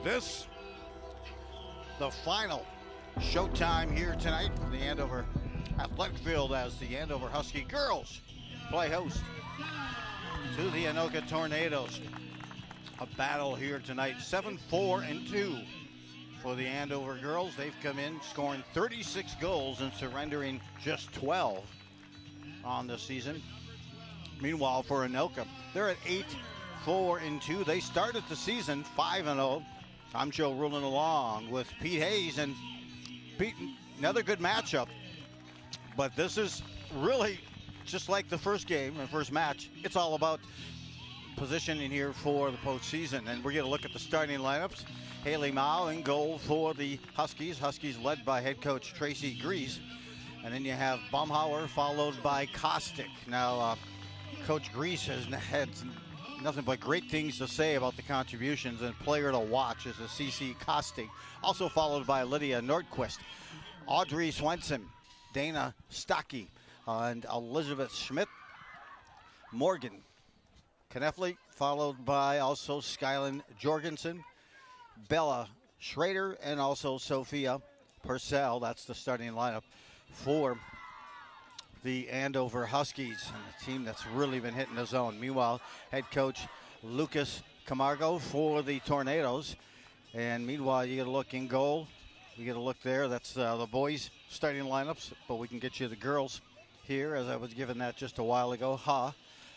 this the final showtime here tonight from the Andover Athletic Field as the Andover Husky girls play host to the Anoka Tornadoes. A battle here tonight, 7-4-2 for the Andover girls. They've come in scoring 36 goals and surrendering just 12 on the season. Meanwhile, for Anoka, they're at 8-4-2. They started the season 5-0. I'm Joe rolling along with Pete Hayes, and Pete, another good matchup. But this is really just like the first game, the first match. It's all about positioning here for the postseason, and we're going to look at the starting lineups. Haley Mao in goal for the Huskies. Huskies led by head coach Tracy Grease. And then you have Baumhauer followed by Kostick. Now, Coach Grease has had nothing but great things to say about the contributions, and player to watch is a CC Kostick. Also followed by Lydia Nordquist, Audrey Swenson, Dana Stocky, and Elizabeth Schmidt. Morgan Kneffley, followed by also Skyland Jorgensen, Bella Schrader, and also Sophia Purcell. That's the starting lineup for the Andover Huskies, and a team that's really been hitting the zone. Meanwhile, head coach Lucas Camargo for the Tornadoes. And meanwhile, you get a look in goal. You get a look there. That's the boys' starting lineups, but we can get you the girls here, as I was given that just a while ago.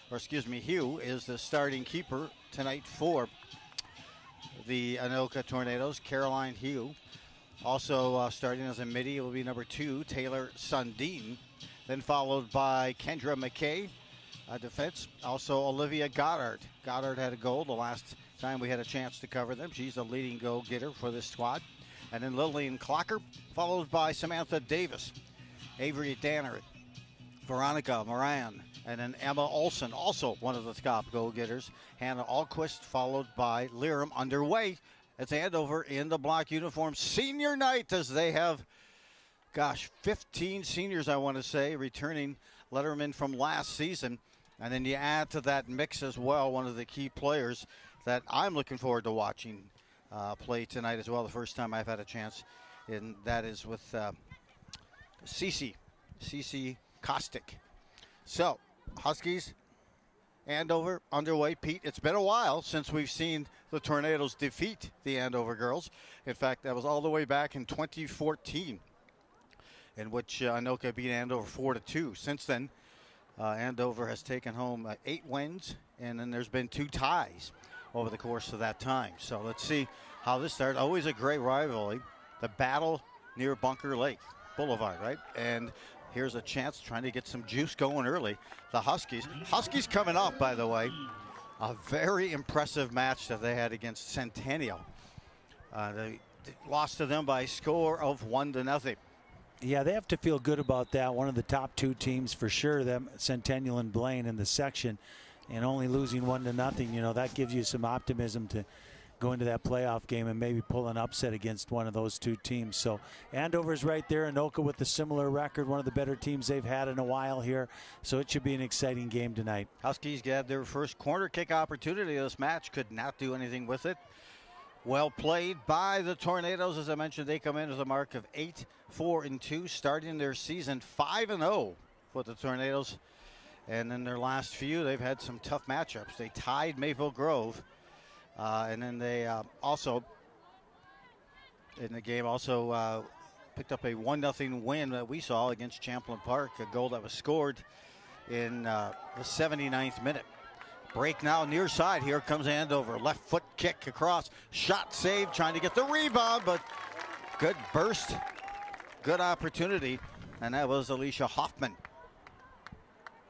Hugh is the starting keeper tonight for the Anoka Tornadoes. Caroline Hugh. Also starting as a midi will be number 2, Taylor Sundin. Then followed by Kendra McKay, defense. Also Olivia Goddard. Goddard had a goal the last time we had a chance to cover them. She's the leading goal getter for this squad. And then Lillian Clocker, followed by Samantha Davis, Avery Danner, Veronica Moran, and then Emma Olson, also one of the top goal getters. Hannah Alquist, followed by Liram. Underway. It's Andover in the black uniform. Senior night, as they have 15 seniors, I want to say, returning lettermen from last season. And then you add to that mix as well one of the key players that I'm looking forward to watching play tonight as well. The first time I've had a chance, and that is with Cece Kostick. So, Huskies, Andover underway. Pete, it's been a while since we've seen the Tornadoes defeat the Andover girls. In fact, that was all the way back in 2014. In which Anoka beat Andover 4-2. Since then, Andover has taken home 8 wins, and then there's been 2 ties over the course of that time. So let's see how this starts. Always a great rivalry. The battle near Bunker Lake Boulevard, right? And here's a chance trying to get some juice going early. The Huskies. Huskies coming off, by the way, a very impressive match that they had against Centennial. They lost to them by a score of 1-0. Yeah, they have to feel good about that. One of the top 2 teams for sure, them Centennial and Blaine in the section, and only losing 1-0. You know, that gives you some optimism to go into that playoff game and maybe pull an upset against one of those 2 teams. So Andover's right there. Anoka with a similar record, one of the better teams they've had in a while here. So it should be an exciting game tonight. Huskies got their first corner kick opportunity. This match could not do anything with it. Well played by the Tornadoes. As I mentioned, they come in with a mark of 8-4-2, starting their season 5-0 for the Tornadoes. And in their last few, they've had some tough matchups. They tied Maple Grove, and then they also, in the game, picked up a 1-0 win that we saw against Champlain Park, a goal that was scored in the 79th minute. Break now near side. Here comes Andover. Left foot kick across. Shot saved. Trying to get the rebound, but good burst. Good opportunity. And that was Alicia Hoffman.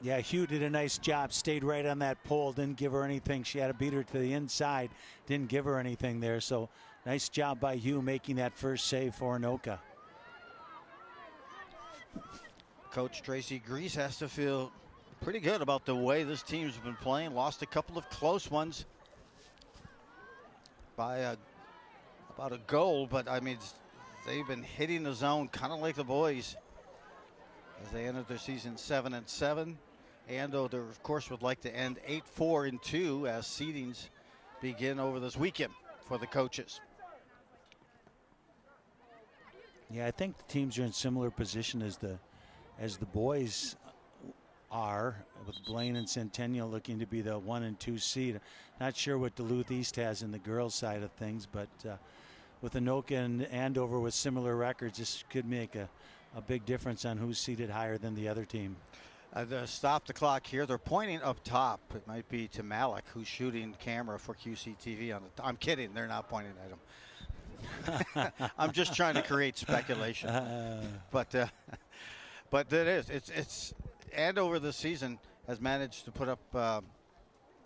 Yeah, Hugh did a nice job. Stayed right on that pole. Didn't give her anything. She had to beat her to the inside. Didn't give her anything there. So nice job by Hugh making that first save for Anoka. Coach Tracy Grease has to feel pretty good about the way this team's been playing. Lost a couple of close ones by about a goal, but I mean, they've been hitting the zone kind of like the boys as they entered their season 7-7. Andover, of course, would like to end 8-4-2 as seedings begin over this weekend for the coaches. Yeah, I think the teams are in similar position as the boys are, with Blaine and Centennial looking to be the 1 and 2 seed. Not sure what Duluth East has in the girls' side of things, but with Anoka and Andover with similar records, this could make a big difference on who's seated higher than the other team. Stop the clock here. They're pointing up top. It might be to Malik, who's shooting camera for QCTV. I'm kidding. They're not pointing at him. I'm just trying to create speculation. But it is. It's Andover this season has managed to put up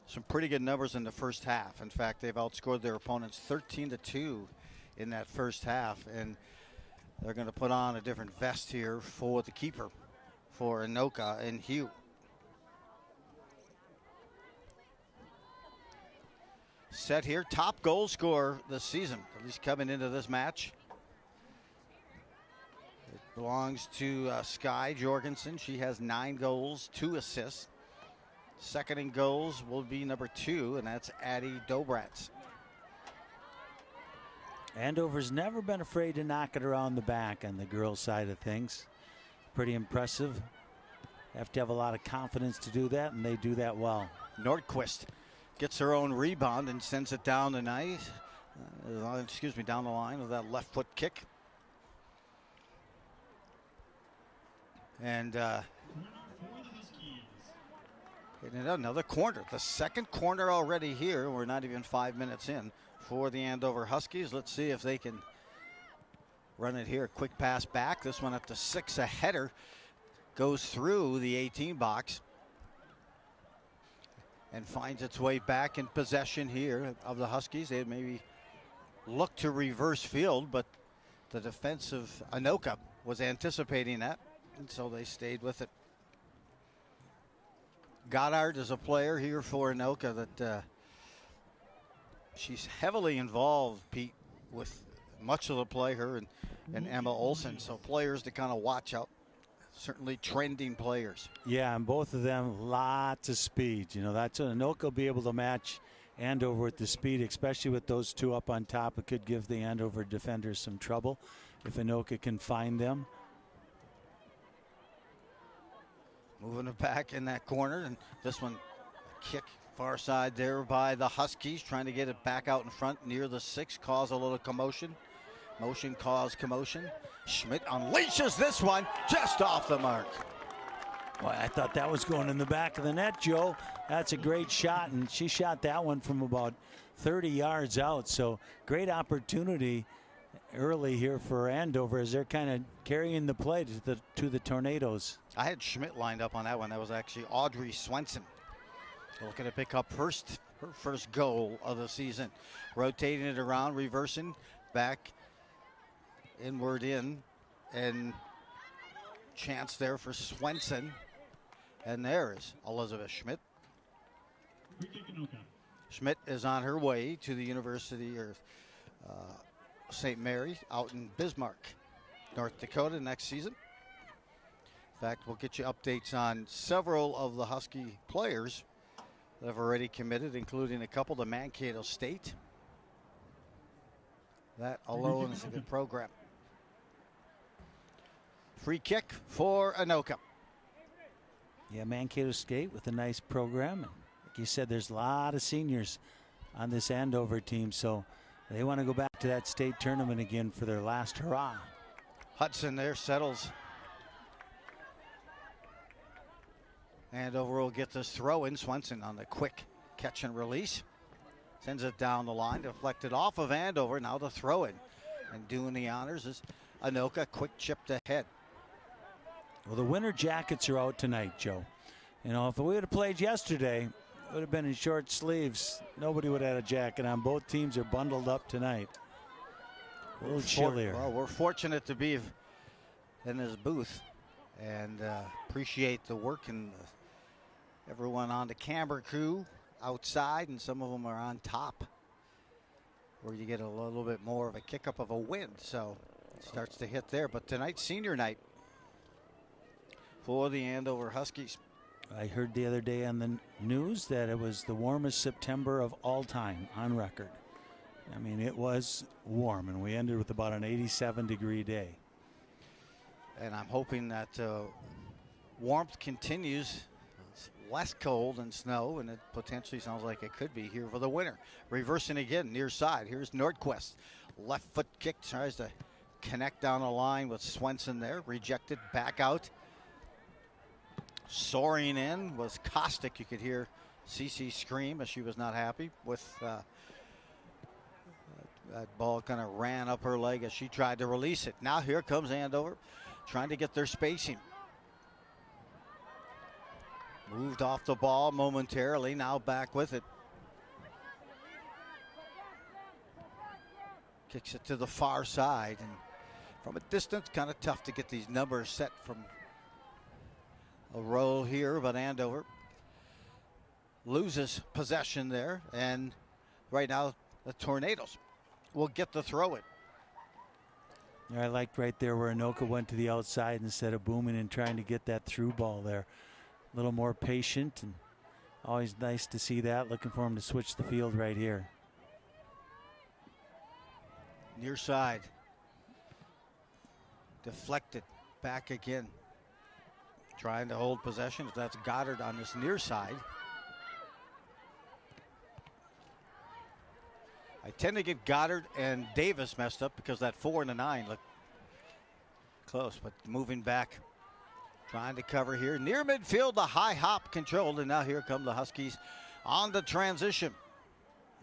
some pretty good numbers in the first half. In fact, they've outscored their opponents 13-2 in that first half, and they're going to put on a different vest here for the keeper, for Anoka and Hugh. Set here, top goal scorer this season, at least coming into this match. It belongs to Sky Jorgensen. She has 9 goals, 2 assists. Second in goals will be number 2, and that's Addie Dobratz. Andover's never been afraid to knock it around the back on the girls' side of things. Pretty impressive. Have to have a lot of confidence to do that, and they do that well. Nordquist gets her own rebound and sends it down the nice, down the line with that left foot kick. And another corner, the second corner already here. We're not even 5 minutes in for the Andover Huskies. Let's see if they can run it here. Quick pass back. This one up to 6. A header goes through the 18 box and finds its way back in possession here of the Huskies. They maybe look to reverse field, but the defensive Anoka was anticipating that, and so they stayed with it. Goddard is a player here for Anoka that she's heavily involved, Pete, with much of the play, her and Emma Olsen. So players to kind of watch out. Certainly trending players. Yeah, and both of them, lots of speed. You know, that's what Anoka will be able to match Andover with the speed, especially with those two up on top. It could give the Andover defenders some trouble if Anoka can find them. Moving it back in that corner, and this one, a kick far side there by the Huskies, trying to get it back out in front near the 6, cause a little commotion. Motion caused commotion. Schmidt unleashes this one just off the mark. Boy, I thought that was going in the back of the net, Joe. That's a great shot, and she shot that one from about 30 yards out. So great opportunity early here for Andover as they're kind of carrying the play to the Tornadoes. I had Schmidt lined up on that one. That was actually Audrey Swenson looking to pick up her first goal of the season. Rotating it around, reversing back inward in, and chance there for Swenson. And there is Elizabeth Schmidt. Schmidt is on her way to the University of St. Mary out in Bismarck, North Dakota next season. In fact, we'll get you updates on several of the Husky players that have already committed, including a couple to Mankato State. That alone is a good program. Free kick for Anoka. Yeah, Mankato State with a nice program. Like you said, there's a lot of seniors on this Andover team, so they want to go back to that state tournament again for their last hurrah. Hudson there settles. Andover will get this throw in. Swenson on the quick catch and release. Sends it down the line, deflected off of Andover. Now the throw in. And doing the honors is Anoka, quick chip ahead. Well, the Winter Jackets are out tonight, Joe. You know, if we would have played yesterday, it would have been in short sleeves. Nobody would have had a jacket on. Both teams are bundled up tonight. A little chillier. Well, we're fortunate to be in this booth and appreciate the work and everyone on the camera crew outside, and some of them are on top where you get a little bit more of a kick up of a wind. So it starts to hit there. But tonight's senior night for the Andover Huskies. I heard the other day on the news that it was the warmest September of all time on record. I mean, it was warm, and we ended with about an 87-degree day. And I'm hoping that warmth continues. It's less cold and snow, and it potentially sounds like it could be here for the winter. Reversing again, near side. Here's Nordquist. Left foot kick, tries to connect down the line with Swenson there. Rejected, back out. Soaring in was Caustic. You could hear Cece scream as she was not happy with that ball. Kind of ran up her leg as she tried to release it. Now here comes Andover trying to get their spacing. Moved off the ball momentarily, now back with it. Kicks it to the far side, and from a distance, kind of tough to get these numbers set from a roll here, but Andover loses possession there, and right now the Tornadoes will get the throw in. I liked right there where Anoka went to the outside instead of booming and trying to get that through ball there. A little more patient, and always nice to see that. Looking for him to switch the field right here. Near side. Deflected. Back again. Trying to hold possession. That's Goddard on this near side. I tend to get Goddard and Davis messed up because that 4 and the 9 look close, but moving back. Trying to cover here. Near midfield, the high hop controlled, and now here come the Huskies on the transition.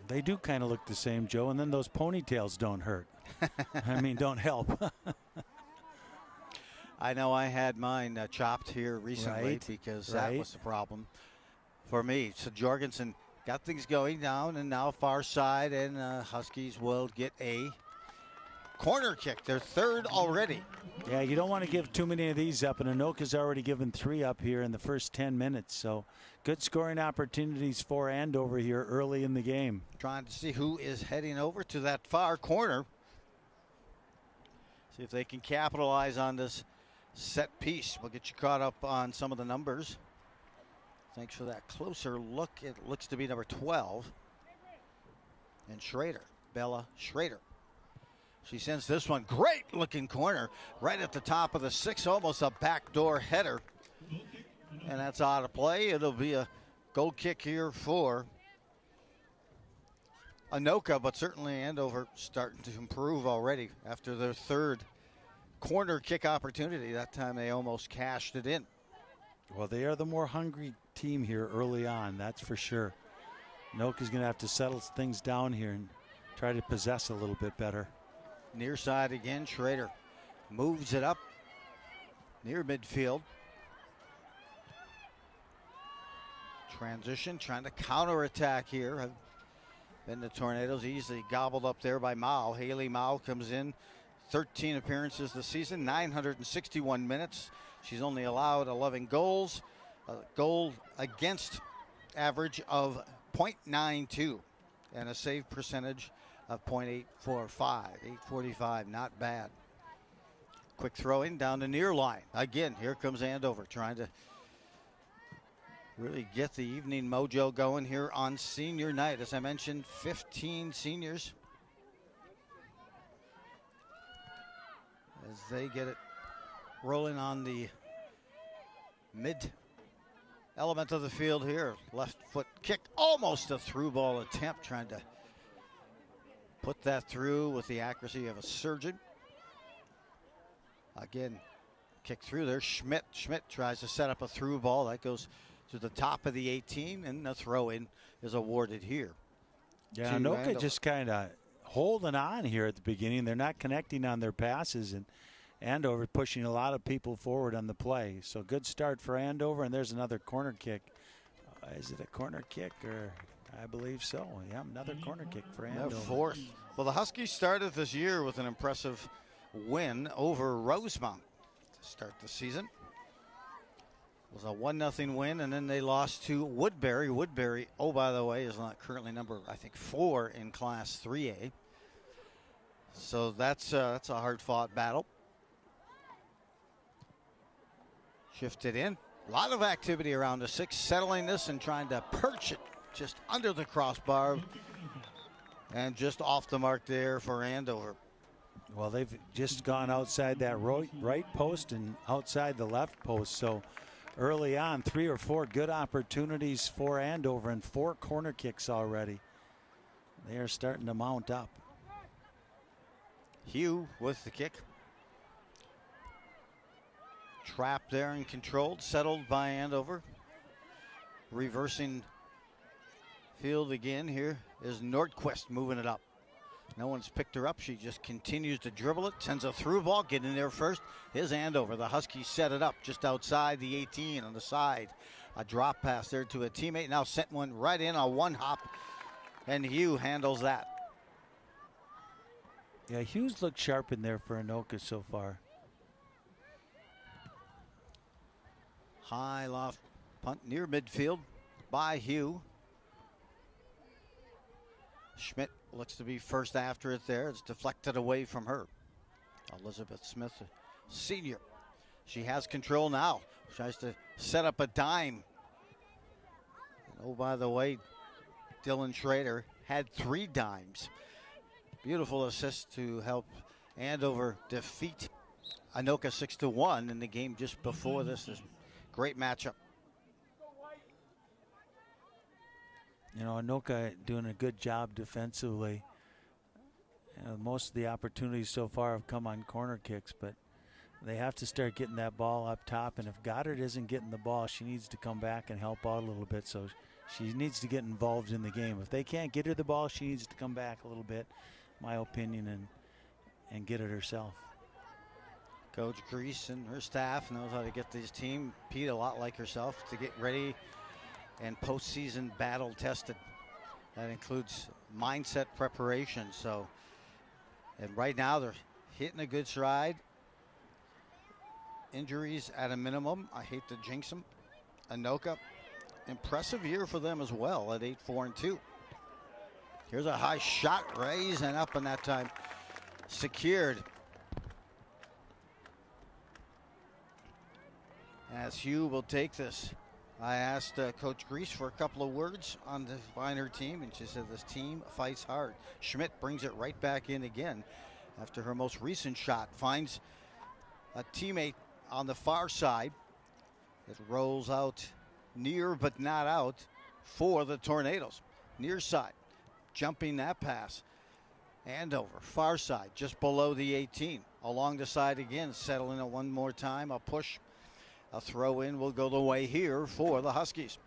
They do kind of look the same, Joe, and then those ponytails don't hurt. I mean, don't help. I know I had mine chopped here recently because that was the problem for me. So Jorgensen got things going down, and now far side, and Huskies will get a corner kick. Their third already. Yeah, you don't want to give too many of these up, and Anoka's already given 3 up here in the first 10 minutes. So good scoring opportunities for Andover here early in the game. Trying to see who is heading over to that far corner. See if they can capitalize on this set piece. We'll get you caught up on some of the numbers. Thanks for that closer look. It looks to be number 12. And Schrader, Bella Schrader. She sends this one, great looking corner, right at the top of the 6, almost a backdoor header. And that's out of play. It'll be a goal kick here for Anoka, but certainly Andover starting to improve already after their third corner kick opportunity. That time they almost cashed it in. Well, they are the more hungry team here early on, that's for sure. Anoka's going to have to settle things down here and try to possess a little bit better. Near side again, Schrader moves it up near midfield. Transition, trying to counterattack here. Then the Tornadoes easily gobbled up there by Mao. Haley Mao comes in, 13 appearances this season, 961 minutes. She's only allowed 11 goals, a goal against average of .92, and a save percentage of .845, 845, not bad. Quick throw in down the near line. Again, here comes Andover trying to really get the evening mojo going here on senior night. As I mentioned, 15 seniors as they get it rolling on the mid element of the field here. Left foot kick, almost a through ball attempt, trying to put that through with the accuracy of a surgeon. Again, kick through there. Schmidt tries to set up a through ball. That goes to the top of the 18, and the throw in is awarded here. Yeah, Anoka just kind of holding on here at the beginning. They're not connecting on their passes, and Andover pushing a lot of people forward on the play. So good start for Andover, and there's another corner kick. Is it a corner kick, or I believe so. Yeah, another corner kick for Andover. Fourth. Well, the Huskies started this year with an impressive win over Rosemount to start the season. It was a 1-0 win, and then they lost to Woodbury. Woodbury, oh, by the way, is not currently number, I think, 4 in Class 3A. So that's a hard-fought battle. Shifted in. A lot of activity around the 6, settling this and trying to perch it just under the crossbar and just off the mark there for Andover. Well, they've just gone outside that right post and outside the left post. So early on, 3 or 4 good opportunities for Andover and 4 corner kicks already. They are starting to mount up. Hugh with the kick. Trapped there and controlled, settled by Andover. Reversing field again. Here is Nordquist moving it up. No one's picked her up. She just continues to dribble it. Sends a through ball. Getting there first is Andover. The Huskies set it up just outside the 18 on the side. A drop pass there to a teammate. Now sent one right in on one hop. And Hugh handles that. Yeah, Hugh's looked sharp in there for Anoka so far. High loft punt near midfield by Hugh. Schmidt looks to be first after it there. It's deflected away from her. Elizabeth Smith, senior. She has control now. Tries to set up a dime. And oh, by the way, Dylan Schrader had 3 dimes. Beautiful assist to help Andover defeat Anoka 6-1 in the game just before this. Great matchup. You know, Anoka doing a good job defensively. Most of the opportunities so far have come on corner kicks, but they have to start getting that ball up top. And if Goddard isn't getting the ball, she needs to come back and help out a little bit. So she needs to get involved in the game. If they can't get her the ball, she needs to come back a little bit, my opinion, and get it herself. Coach Grease and her staff knows how to get this team, Pete, a lot like herself, to get ready and postseason battle tested. That includes mindset preparation. So, and right now they're hitting a good stride. Injuries at a minimum. I hate to jinx them. Anoka, impressive year for them as well at 8-4-2. Here's a high shot, raised and up, and that time secured. As Hugh will take this. I asked Coach Grease for a couple of words on the Viner team, and she said this team fights hard. Schmidt brings it right back in again after her most recent shot. Finds a teammate on the far side. It rolls out near but not out for the Tornadoes. Near side, jumping that pass. Andover, far side, just below the 18. Along the side again, settling it one more time. A push. A throw in will go the way here for the Huskies.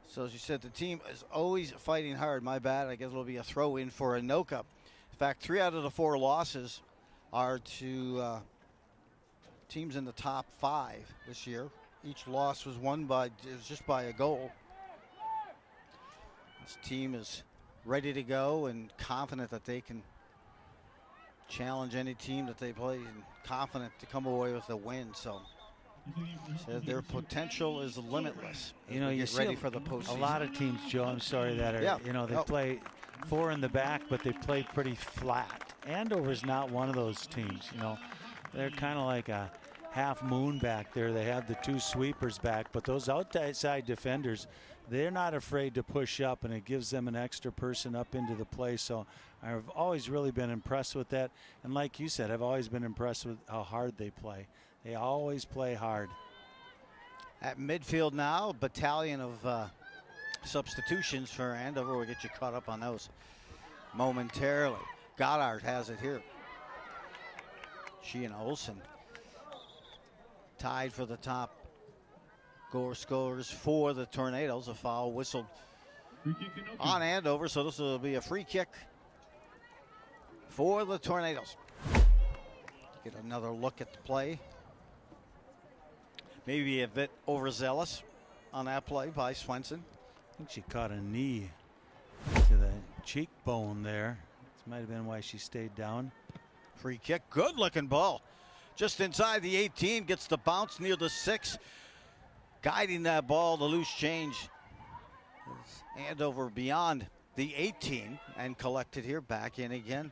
So as you said, the team is always fighting hard. My bad. I guess it'll be a throw in for Anoka. In fact, 3 out of the 4 losses are to teams in the top 5 this year. Each loss was won just by a goal. This team is ready to go and confident that they can challenge any team that they play, and confident to come away with a win. So their potential is limitless. You know, you get ready for the postseason. A lot of teams, Joe, I'm sorry, that are, you know, they play 4 in the back, but they play pretty flat. Andover's not one of those teams, you know. They're kind of like a half moon back there. They have the 2 sweepers back, but those outside defenders, they're not afraid to push up, and it gives them an extra person up into the play. So I've always really been impressed with that. And like you said, I've always been impressed with how hard they play. They always play hard. At midfield now, battalion of substitutions for Andover. We'll get you caught up on those momentarily. Goddard has it here. She and Olsen tied for the top goal scorers for the Tornadoes. A foul whistled on Andover, so this will be a free kick for the Tornadoes. Get another look at the play. Maybe a bit overzealous on that play by Swenson. I think she caught a knee to the cheekbone there. This might have been why she stayed down. Free kick, good looking ball. Just inside the 18, gets the bounce near the 6. Guiding that ball, the loose change. Andover beyond the 18 and collected here, back in again.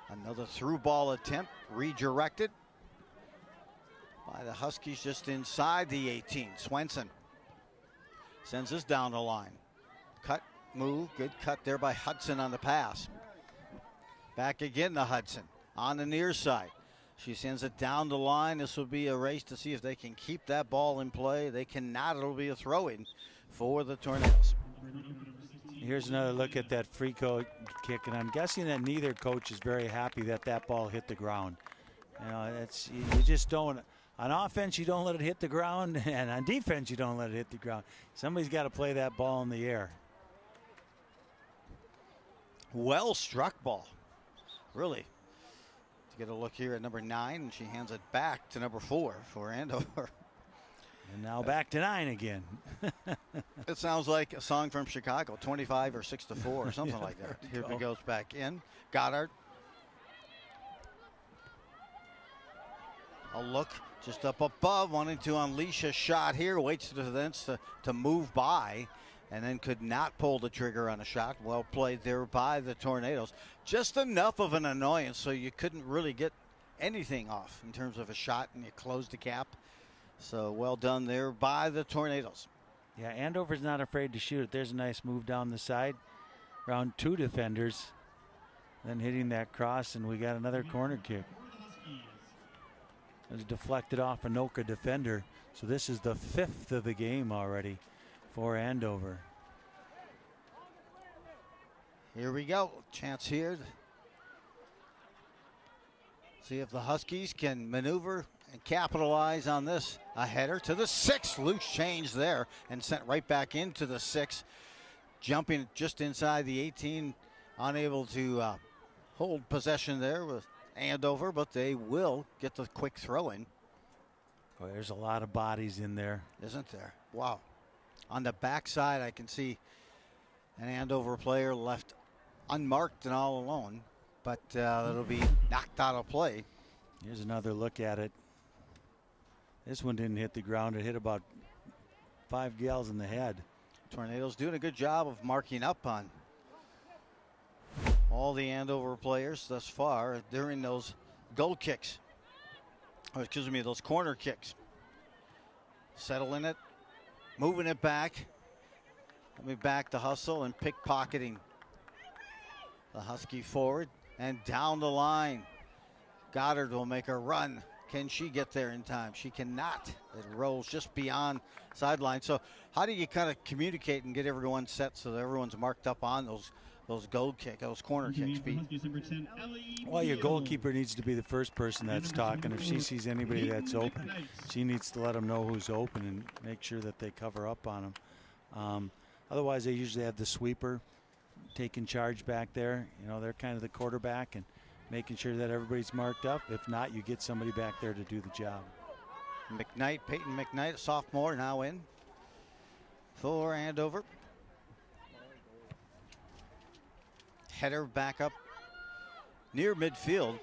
Another through ball attempt, redirected by the Huskies just inside the 18. Swenson sends this down the line. Cut, move, good cut there by Hudson on the pass. Back again to Hudson on the near side. She sends it down the line. This will be a race to see if they can keep that ball in play. They cannot. It'll be a throw-in for the Tornadoes. Here's another look at that free kick, and I'm guessing that neither coach is very happy that that ball hit the ground. You know, you just don't. On offense, you don't let it hit the ground, and on defense, you don't let it hit the ground. Somebody's got to play that ball in the air. Well struck ball, really. To get a look here at number 9, and she hands it back to number 4 for Andover. And now back to 9 again. It sounds like a song from Chicago, 25 or 6 to 4 or something Yeah, like that. Here it goes back in. Goddard. A look just up above, wanting to unleash a shot here. Waits to then to move by, and then could not pull the trigger on a shot. Well played there by the Tornadoes. Just enough of an annoyance so you couldn't really get anything off in terms of a shot, and you closed the gap. So well done there by the Tornadoes. Yeah, Andover's not afraid to shoot it. There's a nice move down the side. Around 2 defenders. Then hitting that cross, and we got another corner kick. It was deflected off Anoka defender. So this is the 5th of the game already for Andover. Here we go. Chance here. See if the Huskies can maneuver and capitalize on this. A header to the 6. Loose change there and sent right back into the 6. Jumping just inside the 18. Unable to hold possession there with Andover, but they will get the quick throw in. Boy, there's a lot of bodies in there. Isn't there? Wow. On the backside, I can see an Andover player left unmarked and all alone, but it'll be knocked out of play. Here's another look at it. This one didn't hit the ground. It hit about 5 gals in the head. Tornadoes doing a good job of marking up on all the Andover players thus far during those goal kicks. Or excuse me, those corner kicks. Settling it, moving it back. Coming back to hustle and pickpocketing the Husky forward and down the line. Goddard will make a run. Can she get there in time? She cannot. It rolls just beyond sideline. So how do you kind of communicate and get everyone set so that everyone's marked up on those goal kick, those corner kicks, Pete? Well, your goalkeeper needs to be the first person that's talking. If she sees anybody that's open, she needs to let them know who's open and make sure that they cover up on them. Otherwise, they usually have the sweeper taking charge back there. You know, they're kind of the quarterback and making sure that everybody's marked up. If not, you get somebody back there to do the job. Peyton McKnight, a sophomore, now in for Andover. Header back up near midfield.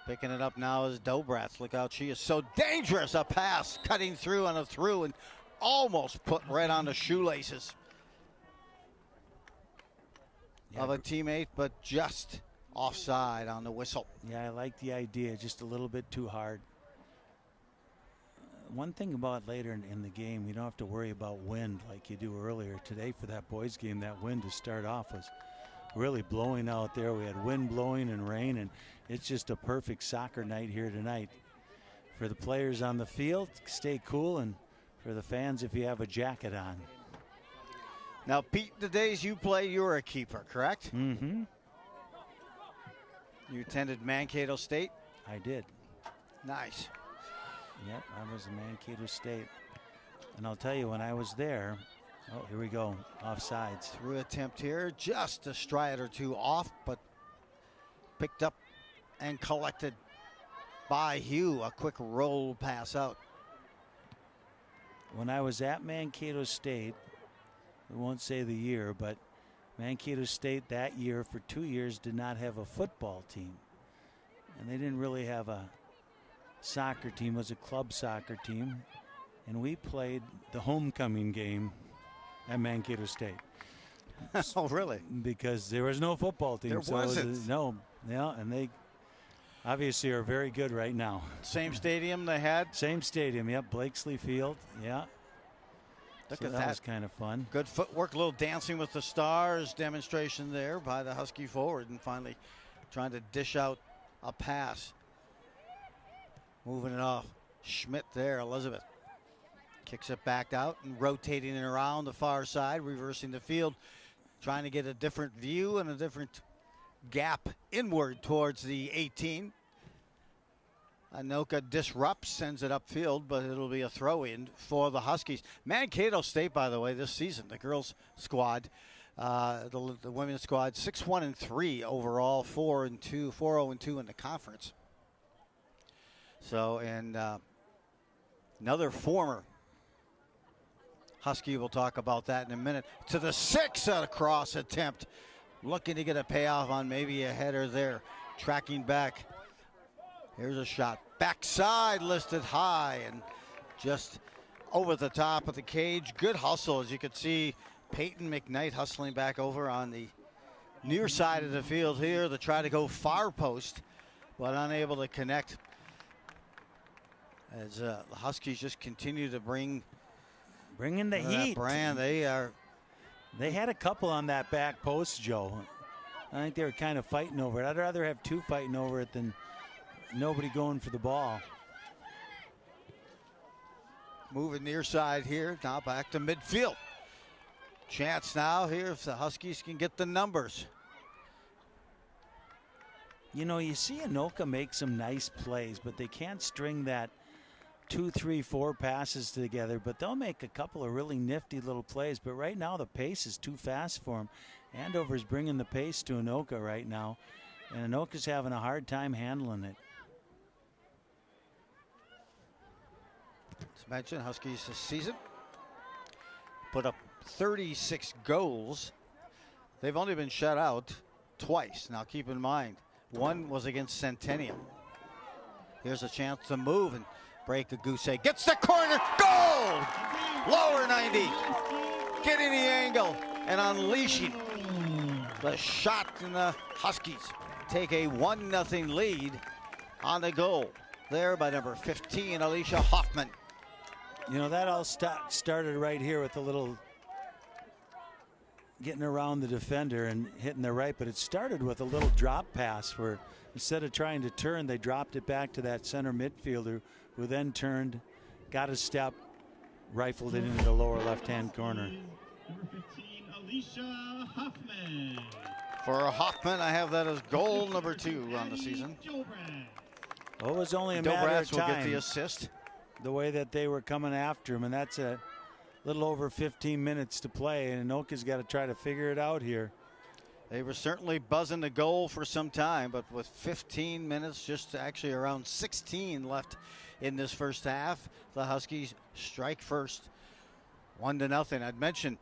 Picking it up now is Dobratz. Look out, she is so dangerous. A pass cutting through on a through and almost put right on the shoelaces of a teammate, but just offside on the whistle. Yeah, I like the idea, just a little bit too hard. One thing about later in the game, you don't have to worry about wind like you do earlier. Today for that boys game, that wind to start off was really blowing out there. We had wind blowing and rain, and it's just a perfect soccer night here tonight. For the players on the field, stay cool, and for the fans, if you have a jacket on. Now, Pete, the days you play, you're a keeper, correct? Mm-hmm. You attended Mankato State? I did. Nice. Yep, I was in Mankato State. And I'll tell you, when I was there, oh, here we go, offsides. Through attempt here, just a stride or two off, but picked up and collected by Hugh. A quick roll pass out. When I was at Mankato State, we won't say the year, but Mankato State that year for 2 years did not have a football team. And they didn't really have a soccer team. It was a club soccer team. And we played the homecoming game at Mankato State. Oh, really? Because there was no football team. There wasn't. No, yeah, and they obviously are very good right now. Same stadium they had? Same stadium, yep, Blakesley Field, yeah. Look So at that was kind of fun. Good footwork, a little dancing with the stars demonstration there by the Husky forward, and finally trying to dish out a pass. Moving it off. Schmidt there, Elizabeth. Kicks it back out and rotating it around the far side, reversing the field, trying to get a different view and a different gap inward towards the 18. Anoka disrupts, sends it upfield, but it'll be a throw-in for the Huskies. Mankato State, by the way, this season, the girls' squad, the women's squad, 6-1-3 overall, 4-0-2 in the conference. So, and another former Husky, we'll talk about that in a minute, to the 6 cross attempt, looking to get a payoff on maybe a header there, tracking back. Here's a shot, backside listed high and just over the top of the cage. Good hustle, as you could see Peyton McKnight hustling back over on the near side of the field here to try to go far post, but unable to connect. As the Huskies just continue to bring in the heat. Brand, they had a couple on that back post, Joe. I think they were kind of fighting over it. I'd rather have two fighting over it than nobody going for the ball. Moving near side here, now back to midfield. Chance now here if the Huskies can get the numbers. You know, you see Anoka make some nice plays, but they can't string that 2, 3, 4 passes together, but they'll make a couple of really nifty little plays. But right now the pace is too fast for them. Andover's bringing the pace to Anoka right now, and Anoka's having a hard time handling it. As mentioned, Huskies this season put up 36 goals. They've only been shut out twice. Now keep in mind, one was against Centennial. Here's a chance to move and break a goose egg. Gets the corner, goal! Lower 90, getting the angle and unleashing the shot, and the Huskies take a 1-0 lead on the goal there by number 15, Alicia Hoffman. You know, that all started right here with a little getting around the defender and hitting the right, but it started with a little drop pass where instead of trying to turn, they dropped it back to that center midfielder, who then turned, got a step, rifled it into the lower left-hand corner. Number 15, Alicia Hoffman. For Hoffman, I have that as goal number 2 on the season. Well, it was only a matter of time. Will get the assist. The way that they were coming after him, and that's a little over 15 minutes to play, and Anoka's got to try to figure it out here. They were certainly buzzing the goal for some time, but with 15 minutes, just actually around 16 left in this first half, the Huskies strike first, 1-0. I'd mentioned,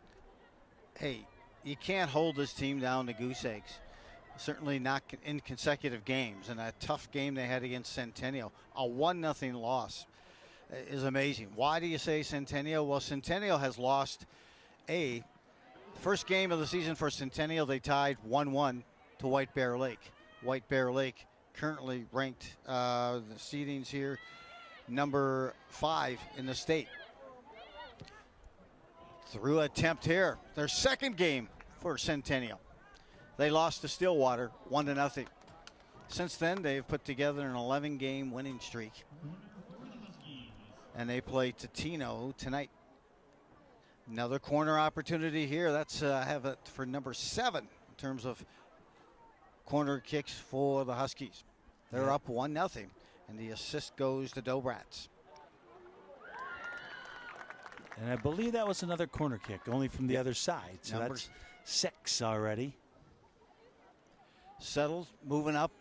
hey, you can't hold this team down to goose eggs. Certainly not in consecutive games, and that tough game they had against Centennial, a 1-0 loss is amazing. Why do you say Centennial? Well, Centennial has lost first game of the season for Centennial. They tied 1-1 to White Bear Lake. White Bear Lake currently ranked the seedings here number 5 in the state. Through attempt here, their second game for Centennial. They lost to Stillwater 1-0. Since then, they've put together an 11-game winning streak. And they play Totino tonight. Another corner opportunity here. That's I have it for number 7 in terms of corner kicks for the Huskies. They're up 1-0, and the assist goes to Dobrats. And I believe that was another corner kick, only from the other side. So that's 6 already. Settled, moving up.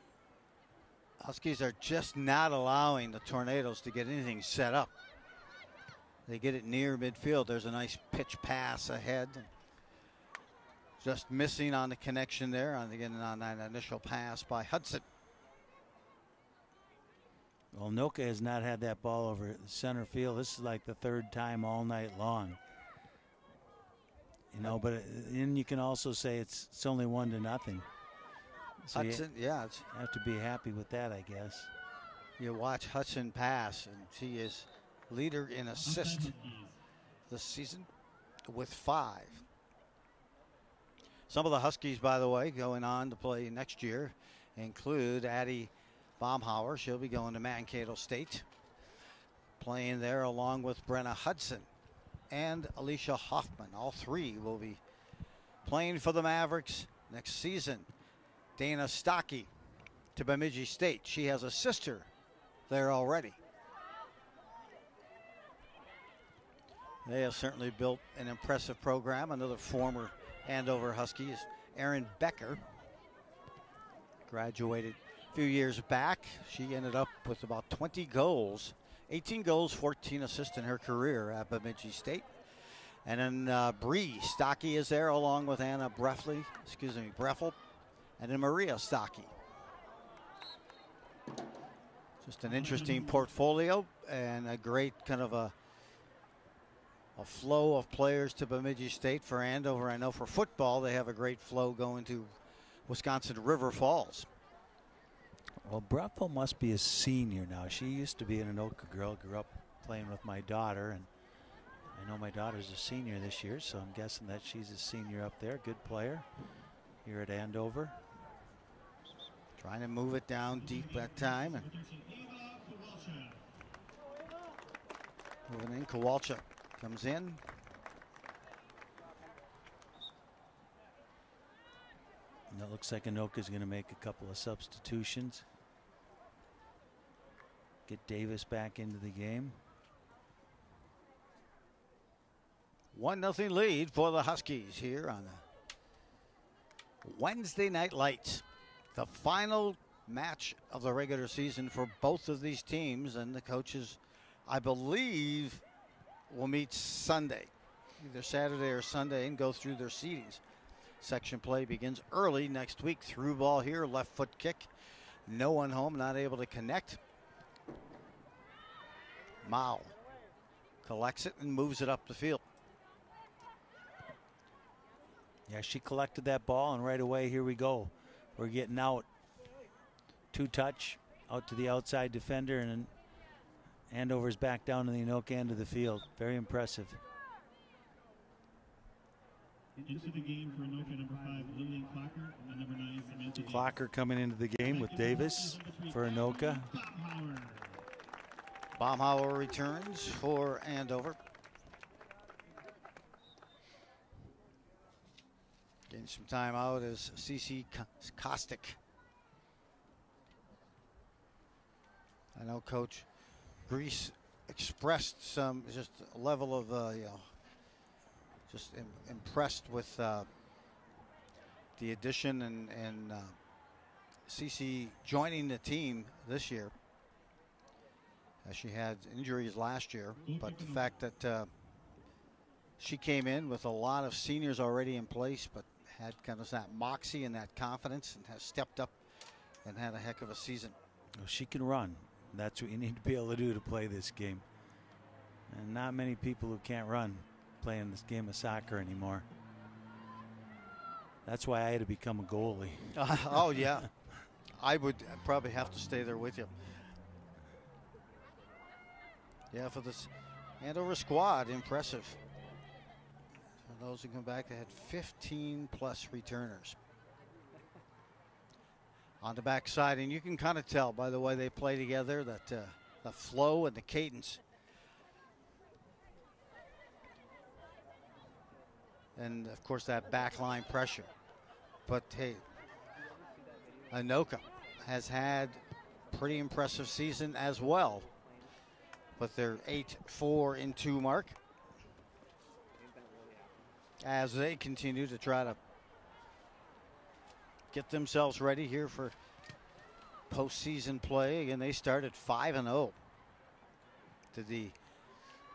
Huskies are just not allowing the Tornadoes to get anything set up. They get it near midfield. There's a nice pitch pass ahead. Just missing on the connection there on that initial pass by Hudson. Well, Anoka has not had that ball over the center field. This is like the 3rd time all night long. You know, but then you can also say it's only 1-0. So Hudson, you have to be happy with that, I guess. You watch Hudson pass, and she is leader in assist this season with 5. Some of the Huskies, by the way, going on to play next year include Addie Baumhauer. She'll be going to Mankato State, playing there along with Brenna Hudson and Alicia Hoffman. All three will be playing for the Mavericks next season. Dana Stockey to Bemidji State. She has a sister there already. They have certainly built an impressive program. Another former Andover Husky is Erin Becker. Graduated a few years back. She ended up with about 20 goals, 18 goals, 14 assists in her career at Bemidji State. And then Bree Stockey is there along with Anna Breffel, and then Maria Stockey. Just an interesting portfolio and a great kind of a flow of players to Bemidji State. For Andover, I know for football, they have a great flow going to Wisconsin River Falls. Well, Breffel must be a senior now. She used to be an Anoka girl, grew up playing with my daughter, and I know my daughter's a senior this year, so I'm guessing that she's a senior up there. Good player here at Andover. Trying to move it down deep that time. And moving in, Kowalczyk comes in. And it looks like Anoka's going to make a couple of substitutions. Get Davis back into the game. 1-0 lead for the Huskies here on the Wednesday Night Lights. The final match of the regular season for both of these teams, and the coaches, I believe, will meet Sunday, either Saturday or Sunday, and go through their seedings. Section play begins early next week. Through ball here, left foot kick. No one home, not able to connect. Mao collects it and moves it up the field. Yeah, she collected that ball, and right away, here we go. We're getting out. Two-touch out to the outside defender, and then Andover's back down to the Anoka end of the field. Very impressive. Into the game for Anoka, number 5, Lillian Clocker, and number 9, Samantha Davis. Clocker coming into the game with Davis for Anoka. Baumhauer returns for Andover. Getting some time out is CC Kostic. I know Coach Grease expressed some just a level of, just impressed with the addition and CC joining the team this year. She had injuries last year, but the fact that she came in with a lot of seniors already in place, but had kind of that moxie and that confidence, and has stepped up and had a heck of a season. Well, she can run. That's what you need to be able to do to play this game. And not many people who can't run playing this game of soccer anymore. That's why I had to become a goalie. Oh, yeah. I would probably have to stay there with you. Yeah, for this Andover squad, impressive. For those who come back, they had 15 plus returners. On the backside, and you can kind of tell by the way they play together that the flow and the cadence. And of course that backline pressure. But hey, Anoka has had pretty impressive season as well, with their 8-4-2 mark, as they continue to try to get themselves ready here for postseason play. Again, they started 5-0. To the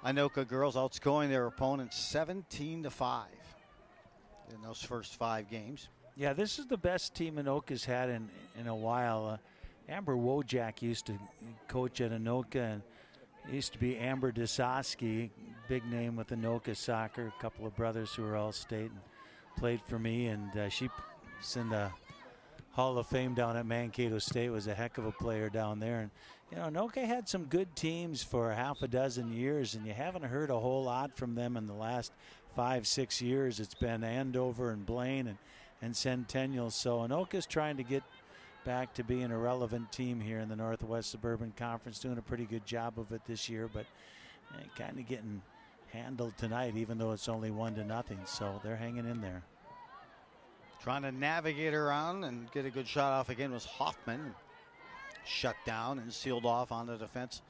Anoka girls, outscoring their opponents 17-5 in those first 5 games. Yeah, this is the best team Anoka's had in a while. Amber Wojak used to coach at Anoka, and it used to be Amber Desoski, big name with Anoka soccer. A couple of brothers who were all-state and played for me, and she's in the Hall of Fame down at Mankato State. Was a heck of a player down there. And you know, Anoka had some good teams for half a dozen years, and you haven't heard a whole lot from them in the last 5-6 years. It's been Andover and Blaine and Centennial. So Anoka's trying to get back to being a relevant team here in the Northwest Suburban Conference, doing a pretty good job of it this year, but kind of getting handled tonight, even though it's only 1-0. So they're hanging in there. Trying to navigate around and get a good shot off again was Hoffman. Shut down and sealed off on the defense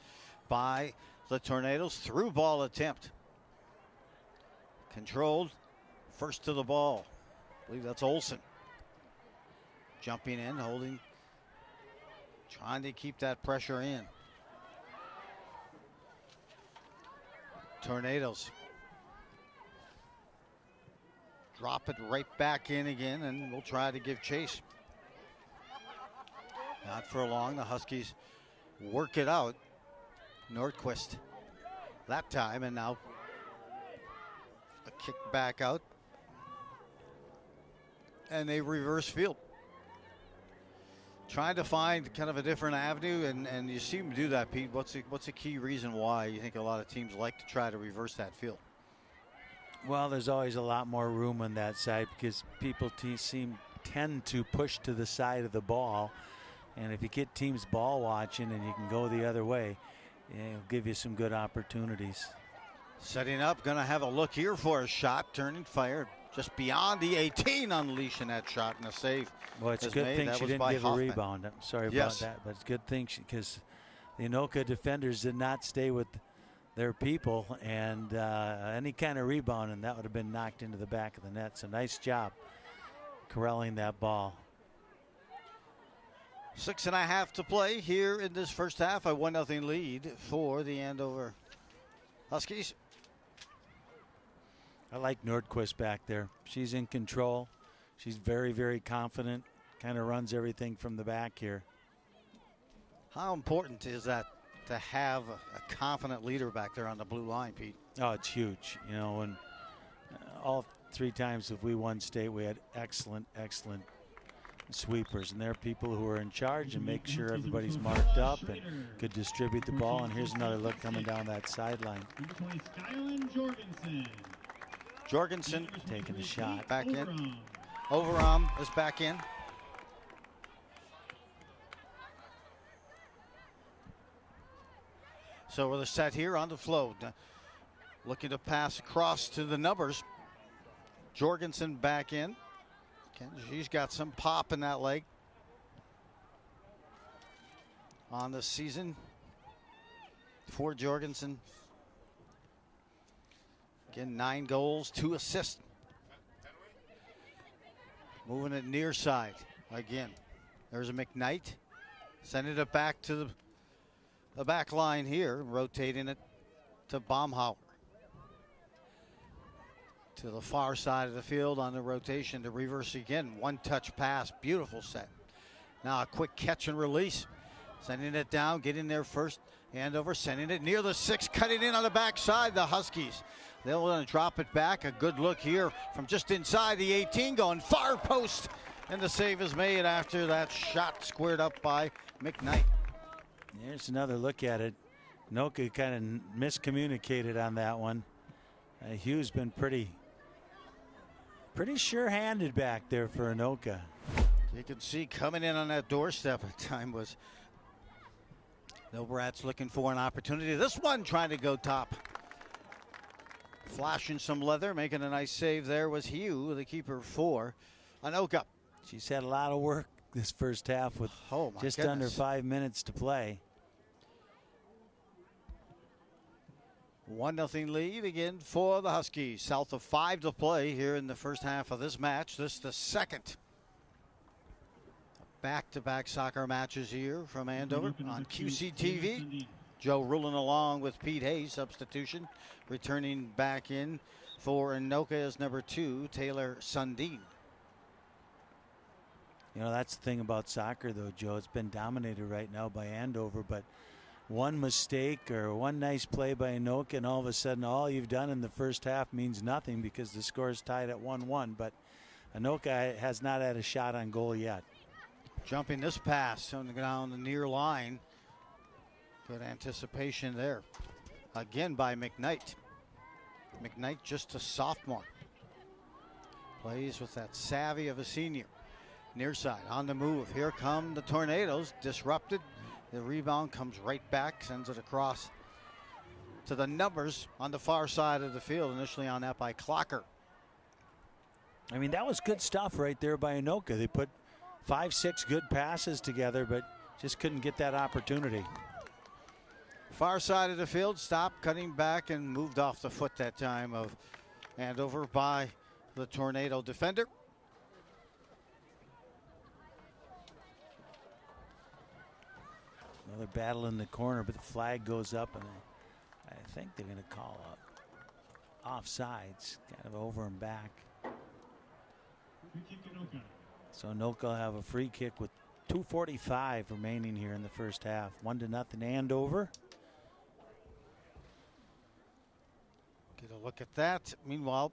by the Tornadoes. Through ball attempt. Controlled. First to the ball. I believe that's Olsen. Jumping in, holding. Trying to keep that pressure in. Tornadoes. Drop it right back in again, and we'll try to give chase. Not for long. The Huskies work it out. Nordquist that time, and now a kick back out. And they reverse field. Trying to find kind of a different avenue, and you see them do that, Pete. What's the key reason why you think a lot of teams like to try to reverse that field? Well, there's always a lot more room on that side because people tend to push to the side of the ball. And if you get teams ball watching and you can go the other way, it'll give you some good opportunities. Setting up, going to have a look here for a shot, turning, fired just beyond the 18, unleashing that shot, and a save. Well, it's a good thing she didn't give a rebound. I'm sorry about that, but it's a good thing because the Anoka defenders did not stay with their people, and any kind of rebound, and that would have been knocked into the back of the net. So nice job corralling that ball. 6.5 to play here in this first half. A 1-0 lead for the Andover Huskies. I like Nordquist back there. She's in control. She's very, very confident. Kind of runs everything from the back here. How important is that to have a confident leader back there on the blue line, Pete? Oh, it's huge. You know, when all 3 times if we won state, we had excellent sweepers, and they're people who are in charge and make sure everybody's marked up and could distribute the ball. And here's another look coming down that sideline. Jorgensen taking a shot. Back in. Overarm is back in. So we're set here on the flow. Looking to pass across to the numbers. Jorgensen back in. She's got some pop in that leg on the season for Jorgensen. Again, 9 goals, 2 assists. Moving it near side again. There's a McKnight. Sending it back to the back line here, rotating it to Baumhauer. To the far side of the field on the rotation to reverse again. 1-touch pass, beautiful set. Now a quick catch and release. Sending it down, getting there first. Andover sending it near the 6, cutting in on the backside, the Huskies. They'll drop it back. A good look here from just inside the 18, going far post. And the save is made after that shot squared up by McKnight. Here's another look at it. Anoka kind of miscommunicated on that one. Hugh's been pretty sure-handed back there for Anoka. You can see coming in on that doorstep at time was the Brats looking for an opportunity. This one trying to go top. Flashing some leather, making a nice save there was Hugh, the keeper for Anoka. She's had a lot of work this first half with just under 5 minutes to play. 1-0 lead again for the Huskies. South of 5 to play here in the first half of this match. This is the second back-to-back soccer matches here from Andover on QCTV. Joe Rulin along with Pete Hayes, substitution. Returning back in for Anoka is number 2, Taylor Sundin. You know, that's the thing about soccer, though, Joe. It's been dominated right now by Andover, but one mistake or one nice play by Anoka, and all of a sudden all you've done in the first half means nothing because the score is tied at 1-1. But Anoka has not had a shot on goal yet. Jumping this pass down the near line. Good anticipation there. Again by McKnight. McKnight just a sophomore. Plays with that savvy of a senior. Near side on the move. Here come the Tornadoes. Disrupted. The rebound comes right back, sends it across to the numbers on the far side of the field. Initially on that by Clocker. I mean, that was good stuff right there by Anoka. They put 5-6 good passes together, but just couldn't get that opportunity. Far side of the field, stopped, cutting back, and moved off the foot that time of Andover by the Tornado defender. Another battle in the corner, but the flag goes up, and I think they're going to call up offsides, kind of over and back. So Anoka will have a free kick with 2:45 remaining here in the first half. 1-0 Andover. Get a look at that. Meanwhile,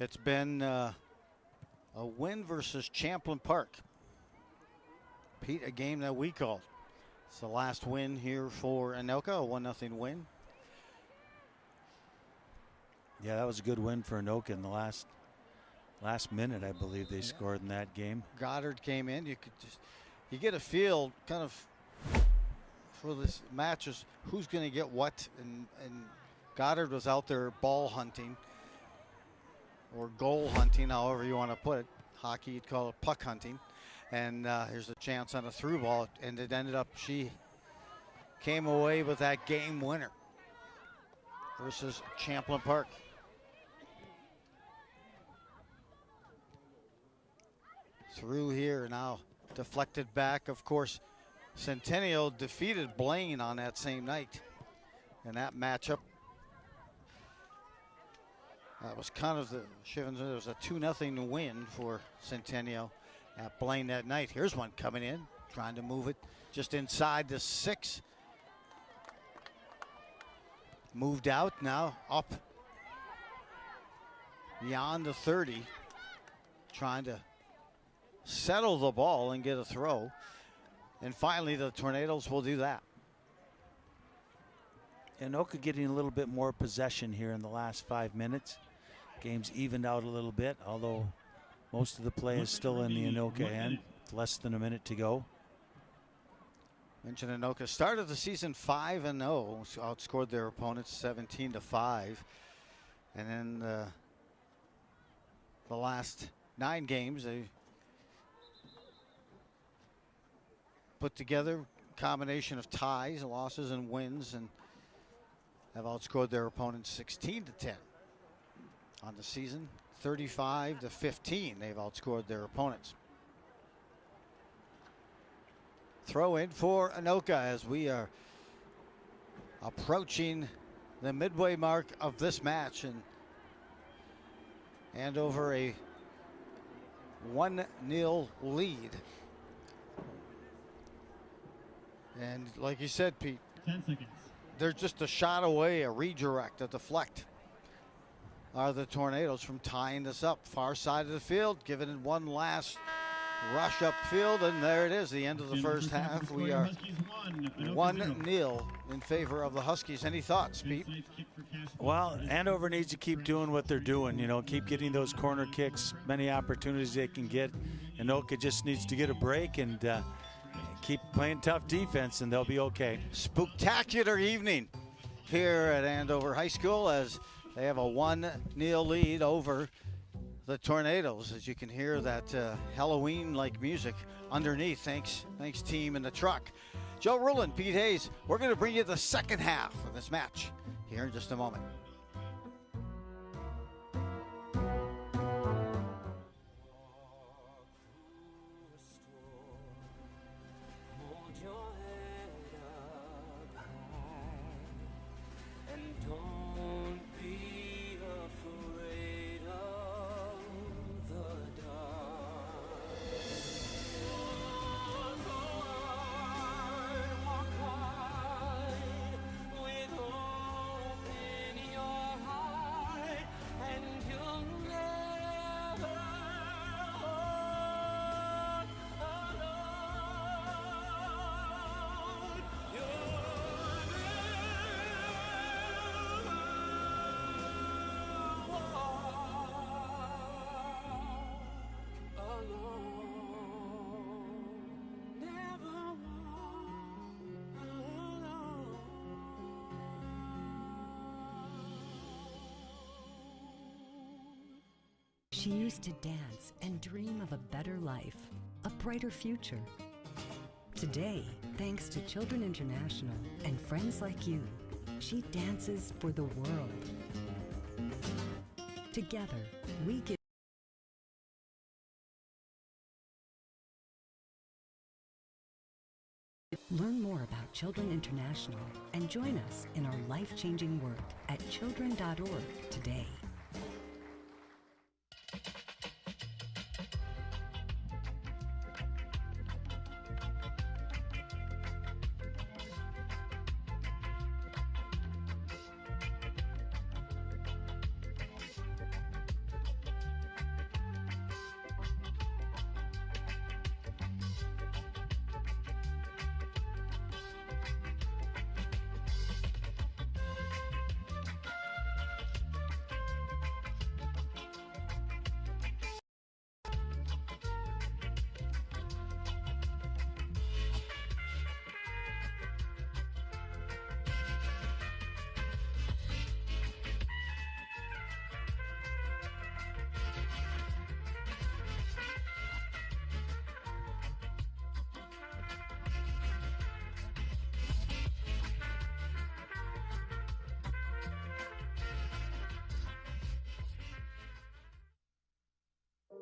it's been a win versus Champlin Park. Pete, a game that we called. It's the last win here for Anoka, a 1-0 win. Yeah, that was a good win for Anoka in the last minute, I believe they scored in that game. Goddard came in. You get a feel kind of for this match is who's going to get what, and Goddard was out there ball hunting or goal hunting, however you want to put it. Hockey, you'd call it puck hunting. And here's a chance on a through ball, and it ended up she came away with that game winner versus Champlin Park. Through here now, deflected back. Of course, Centennial defeated Blaine on that same night in that matchup. That was kind of it was a 2-0 win for Centennial at Blaine that night. Here's one coming in, trying to move it just inside the 6. Moved out now, up beyond the 30, trying to settle the ball and get a throw. And finally, the Tornadoes will do that. Anoka getting a little bit more possession here in the last 5 minutes. Game's evened out a little bit, although most of the play is still in the Anoka end. Less than a minute to go. Mentioned Anoka started the season 5-0, outscored their opponents 17-5, and then the last 9 games they put together a combination of ties, losses, and wins, and have outscored their opponents 16-10 on the season. 35-15, they've outscored their opponents. Throw in for Anoka as we are approaching the midway mark of this match, and Andover a 1-0 lead. And like you said, Pete, 10 seconds. they're just a shot away, a redirect, a deflect. Are the Tornadoes from tying this up. Far side of the field, giving it one last rush upfield, and there it is, the end of the first half. We are 1-0 in favor of the Huskies. Any thoughts, Pete? Well, Andover needs to keep doing what they're doing, keep getting those corner kicks, many opportunities they can get. Anoka just needs to get a break and keep playing tough defense, and they'll be okay. Spectacular evening here at Andover High School as they have a 1-0 lead over the Tornadoes. As you can hear that Halloween-like music underneath. Thanks team in the truck. Joe Rulin, Pete Hayes, we're going to bring you the second half of this match here in just a moment. She used to dance and dream of a better life, a brighter future. Today, thanks to Children International and friends like you, she dances for the world. Together, we give. Learn more about Children International and join us in our life-changing work at children.org today.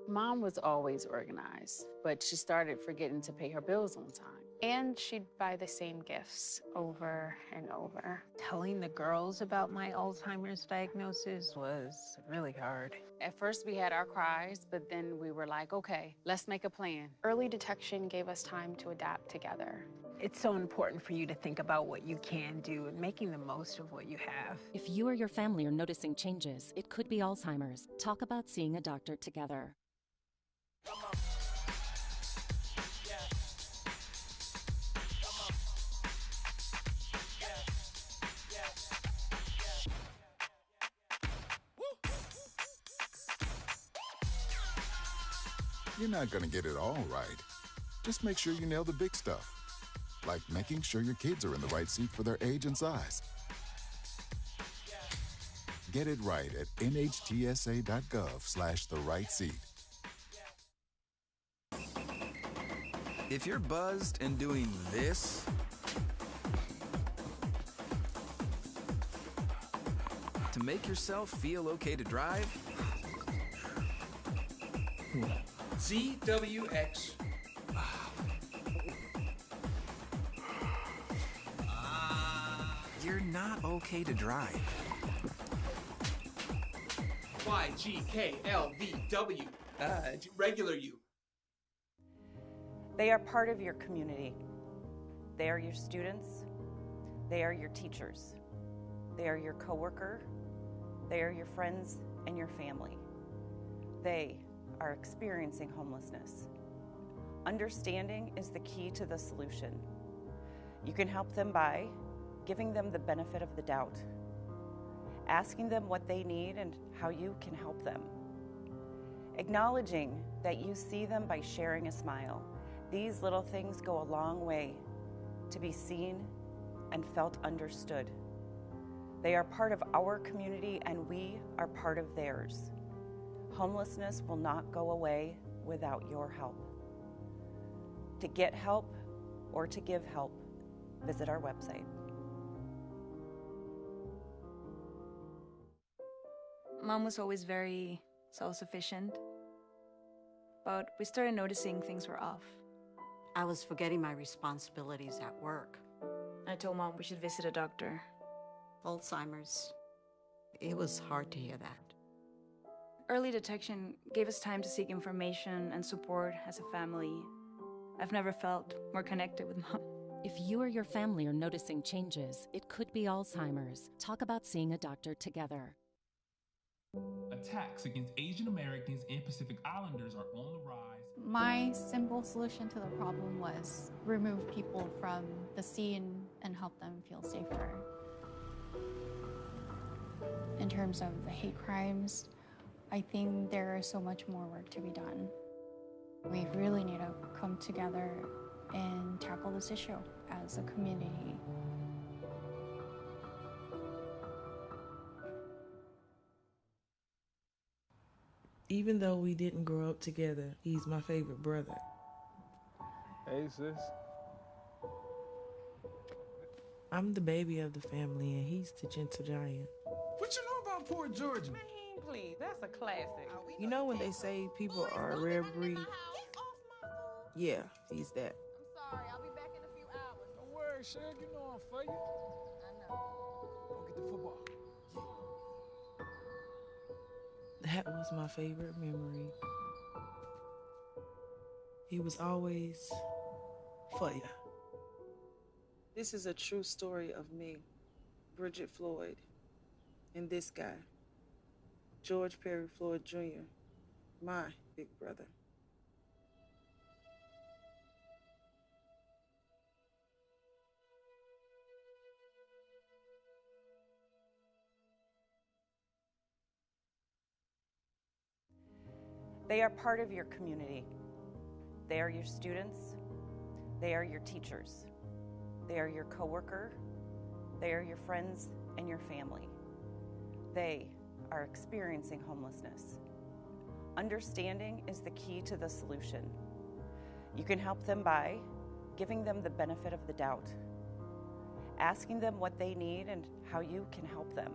Mom was always organized, but she started forgetting to pay her bills on time. And she'd buy the same gifts over and over. Telling the girls about my Alzheimer's diagnosis was really hard. At first we had our cries, but then we were like, okay, let's make a plan. Early detection gave us time to adapt together. It's so important for you to think about what you can do and making the most of what you have. If you or your family are noticing changes, it could be Alzheimer's. Talk about seeing a doctor together. You're not going to get it all right. Just make sure you nail the big stuff, like making sure your kids are in the right seat for their age and size. Get it right at nhtsa.gov/the-right-seat. If you're buzzed and doing this, to make yourself feel okay to drive, ZWX. you're not okay to drive. YGKLVW. Regular you. They are part of your community. They are your students. They are your teachers. They are your coworker. They are your friends and your family. They are experiencing homelessness. Understanding is the key to the solution. You can help them by giving them the benefit of the doubt, asking them what they need and how you can help them, acknowledging that you see them by sharing a smile. These little things go a long way to be seen and felt understood. They are part of our community and we are part of theirs. Homelessness will not go away without your help. To get help or to give help, visit our website. Mom was always very self-sufficient, but we started noticing things were off. I was forgetting my responsibilities at work. I told Mom we should visit a doctor. Alzheimer's. It was hard to hear that. Early detection gave us time to seek information and support as a family. I've never felt more connected with Mom. If you or your family are noticing changes, it could be Alzheimer's. Talk about seeing a doctor together. Attacks against Asian Americans and Pacific Islanders are on the rise. My simple solution to the problem was remove people from the scene and help them feel safer. In terms of the hate crimes, I think there is so much more work to be done. We really need to come together and tackle this issue as a community. Even though we didn't grow up together, he's my favorite brother. Hey, sis. I'm the baby of the family, and he's the gentle giant. What you know about Port Georgia? Man, please, that's a classic. You know when they say people are a rare breed? Yeah, he's that. I'm sorry, I'll be back in a few hours. Don't worry, Shaq, you know I'm for you. I know. Go get the football. That was my favorite memory. He was always for ya. This is a true story of me, Bridget Floyd, and this guy, George Perry Floyd Jr., my big brother. They are part of your community. They are your students. They are your teachers. They are your coworker. They are your friends and your family. They are experiencing homelessness. Understanding is the key to the solution. You can help them by giving them the benefit of the doubt, asking them what they need and how you can help them,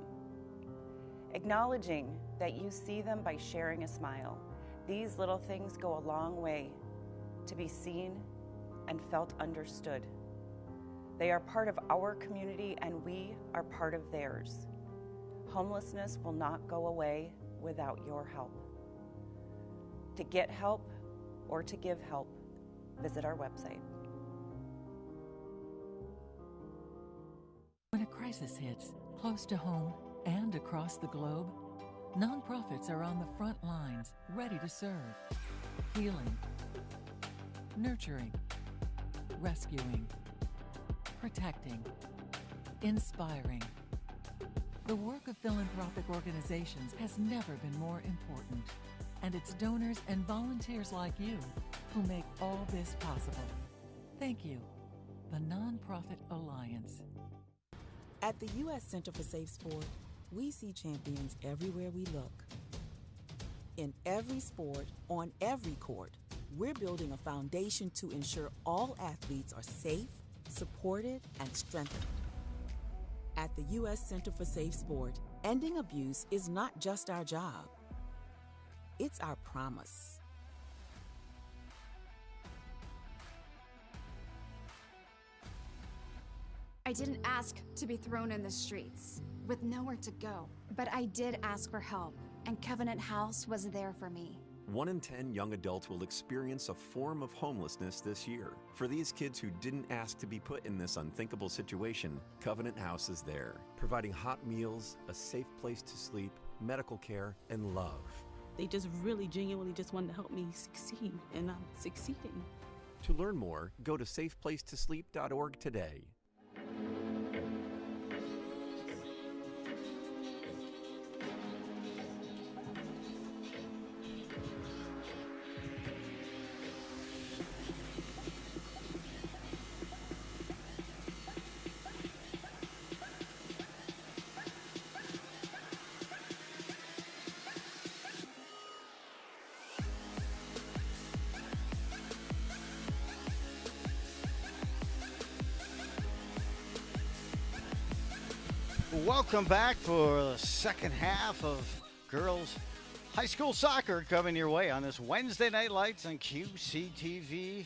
acknowledging that you see them by sharing a smile. These little things go a long way to be seen and felt understood. They are part of our community and we are part of theirs. Homelessness will not go away without your help. To get help or to give help, visit our website. When a crisis hits, close to home and across the globe, nonprofits are on the front lines, ready to serve, healing, nurturing, rescuing, protecting, inspiring. The work of philanthropic organizations has never been more important, and it's donors and volunteers like you who make all this possible. Thank you, the Nonprofit Alliance. At the U.S. Center for Safe Sport, we see champions everywhere we look. In every sport, on every court, we're building a foundation to ensure all athletes are safe, supported, and strengthened. At the U.S. Center for Safe Sport, ending abuse is not just our job, it's our promise. I didn't ask to be thrown in the streets with nowhere to go, but I did ask for help, and Covenant House was there for me. 1 in 10 young adults will experience a form of homelessness this year. For these kids who didn't ask to be put in this unthinkable situation, Covenant House is there, providing hot meals, a safe place to sleep, medical care, and love. They just really genuinely just wanted to help me succeed, and I'm succeeding. To learn more, go to safeplacetosleep.org today. Welcome back for the second half of girls high school soccer coming your way on this Wednesday Night Lights on QCTV.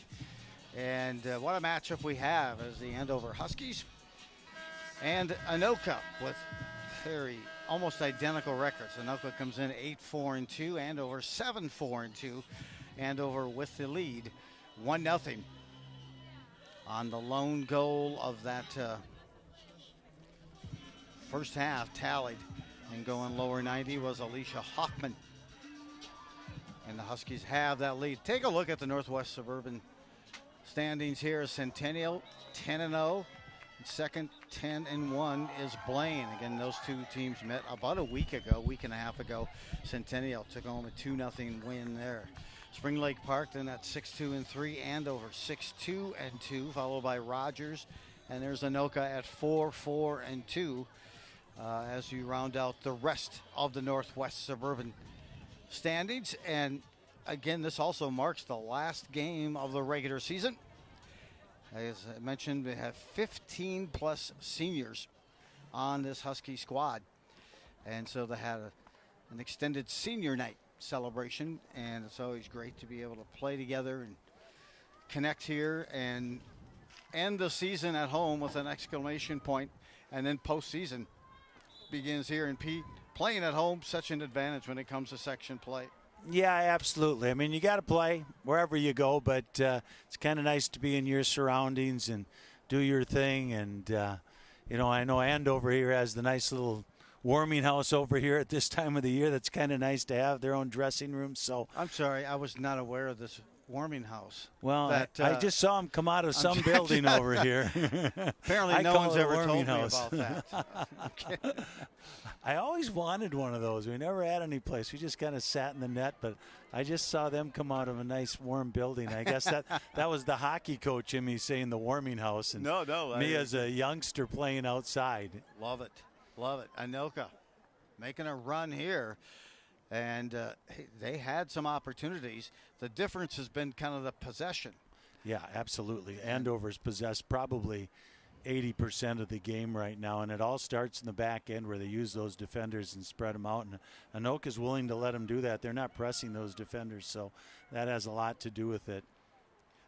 And what a matchup we have as the Andover Huskies and Anoka with very almost identical records. Anoka comes in 8-4-2, Andover 7-4-2. Andover with the lead, 1-0 on the lone goal of that first half tallied and going lower 90 was Alicia Hoffman. And the Huskies have that lead. Take a look at the Northwest Suburban standings here. Centennial 10-0. Second 10-1 is Blaine. Again, those two teams met about a week and a half ago. Centennial took home a 2-0 win there. Spring Lake Park then at 6-2-3. Andover 6-2-2, followed by Rogers. And there's Anoka at 4-4-2. As you round out the rest of the Northwest Suburban standings. And again, this also marks the last game of the regular season. As I mentioned, we have 15 plus seniors on this Husky squad. And so they had an extended senior night celebration, and it's always great to be able to play together and connect here and end the season at home with an exclamation point, and then postseason begins here. And Pete, playing at home, such an advantage when it comes to section play. Yeah, absolutely. I mean, you got to play wherever you go, but it's kind of nice to be in your surroundings and do your thing. And, I know Andover here has the nice little warming house over here at this time of the year. That's kind of nice to have their own dressing room. So I'm sorry, I was not aware of this warming house. Well, I just saw him come out of some building over here. Apparently no one's ever told me about that. Okay. I always wanted one of those. We never had any place. We just kind of sat in the net, but I just saw them come out of a nice warm building. I guess that was the hockey coach in me saying the warming house. And no. Me as a youngster playing outside. Love it. Anoka making a run here. And they had some opportunities. The difference has been kind of the possession. Yeah, absolutely. Andover's possessed probably 80% of the game right now, and it all starts in the back end where they use those defenders and spread them out. And Anoka's willing to let them do that. They're not pressing those defenders, so that has a lot to do with it.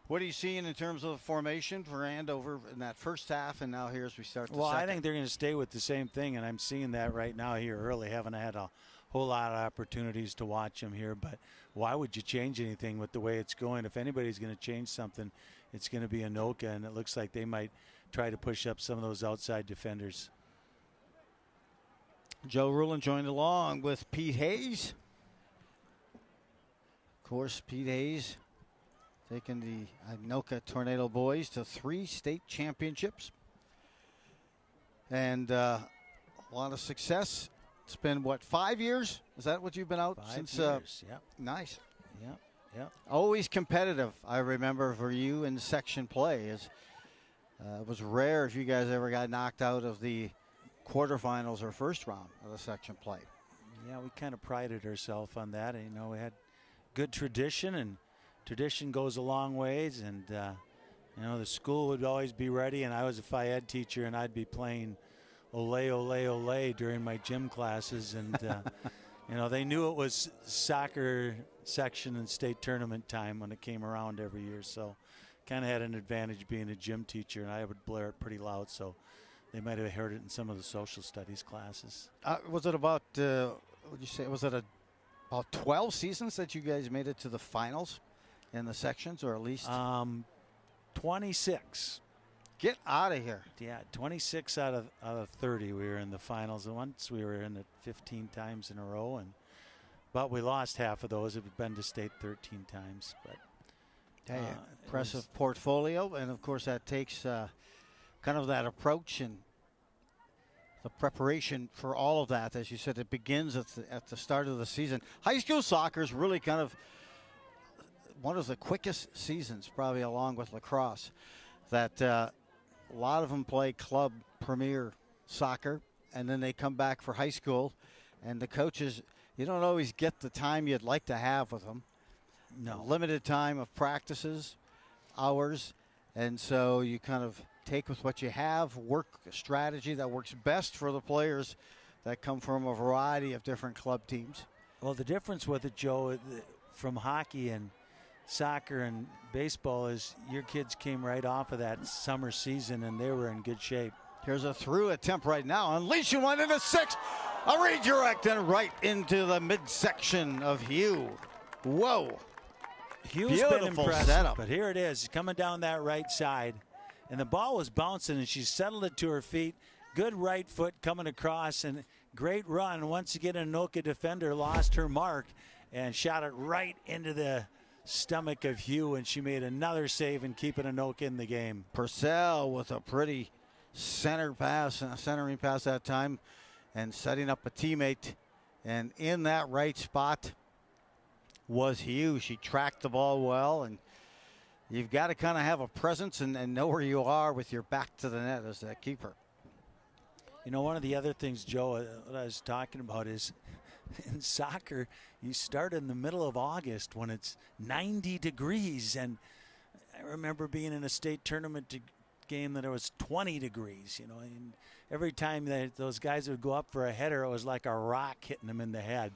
What are you seeing in terms of formation for Andover in that first half and now here as we start the Well, second? I think they're going to stay with the same thing, and I'm seeing that right now here early. Haven't had a whole lot of opportunities to watch them here, but why would you change anything with the way it's going? If anybody's going to change something, it's going to be Anoka, and it looks like they might try to push up some of those outside defenders. Joe Rulin joined along with Pete Hayes. Of course, Pete Hayes taking the Anoka Tornado boys to 3 state championships. And a lot of success. It's been, 5 years? Is that what you've been out 5 since? years, yeah. Nice. Yeah. Always competitive, I remember, for you in section play. It was rare if you guys ever got knocked out of the quarterfinals or first round of the section play. Yeah, we kind of prided ourselves on that. And, we had good tradition, and tradition goes a long ways. And, the school would always be ready, and I was a Phi Ed teacher, and I'd be playing Ole, Ole, Ole during my gym classes. And, they knew it was soccer section and state tournament time when it came around every year. So kind of had an advantage being a gym teacher, and I would blare it pretty loud. So they might have heard it in some of the social studies classes. Was it about, would you say, was it about 12 seasons that you guys made it to the finals in the sections, or at least? 26. Get out of here. Yeah, 26 out of 30 we were in the finals. And once we were in it 15 times in a row, but we lost half of those. We've been to state 13 times. But hey, impressive portfolio, and of course that takes kind of that approach and the preparation for all of that. As you said, it begins at the start of the season. High school soccer is really kind of one of the quickest seasons, probably along with lacrosse, that a lot of them play club premier soccer, and then they come back for high school, and the coaches, you don't always get the time you'd like to have with them. No. Limited time of practices, hours, and so you kind of take with what you have, work a strategy that works best for the players that come from a variety of different club teams. Well, the difference with it, Joe, from hockey and soccer and baseball is your kids came right off of that summer season, and they were in good shape. Here's a through attempt right now. Unleashing one into 6. A redirect and right into the midsection of Hugh. Whoa. Hugh's been impressive, setup. But here it is, coming down that right side. And the ball was bouncing, and she settled it to her feet. Good right foot coming across, and great run. Once again, an Anoka defender lost her mark and shot it right into the stomach of Hugh, and she made another save and keeping Anoka in the game. Purcell with a pretty centering pass that time, and setting up a teammate. And in that right spot was Hugh. She tracked the ball well, and you've got to kind of have a presence and know where you are with your back to the net as that keeper. One of the other things, Joe, what I was talking about is in soccer, you start in the middle of August when it's 90 degrees. And I remember being in a state tournament game that it was 20 degrees, you know. And every time those guys would go up for a header, it was like a rock hitting them in the head.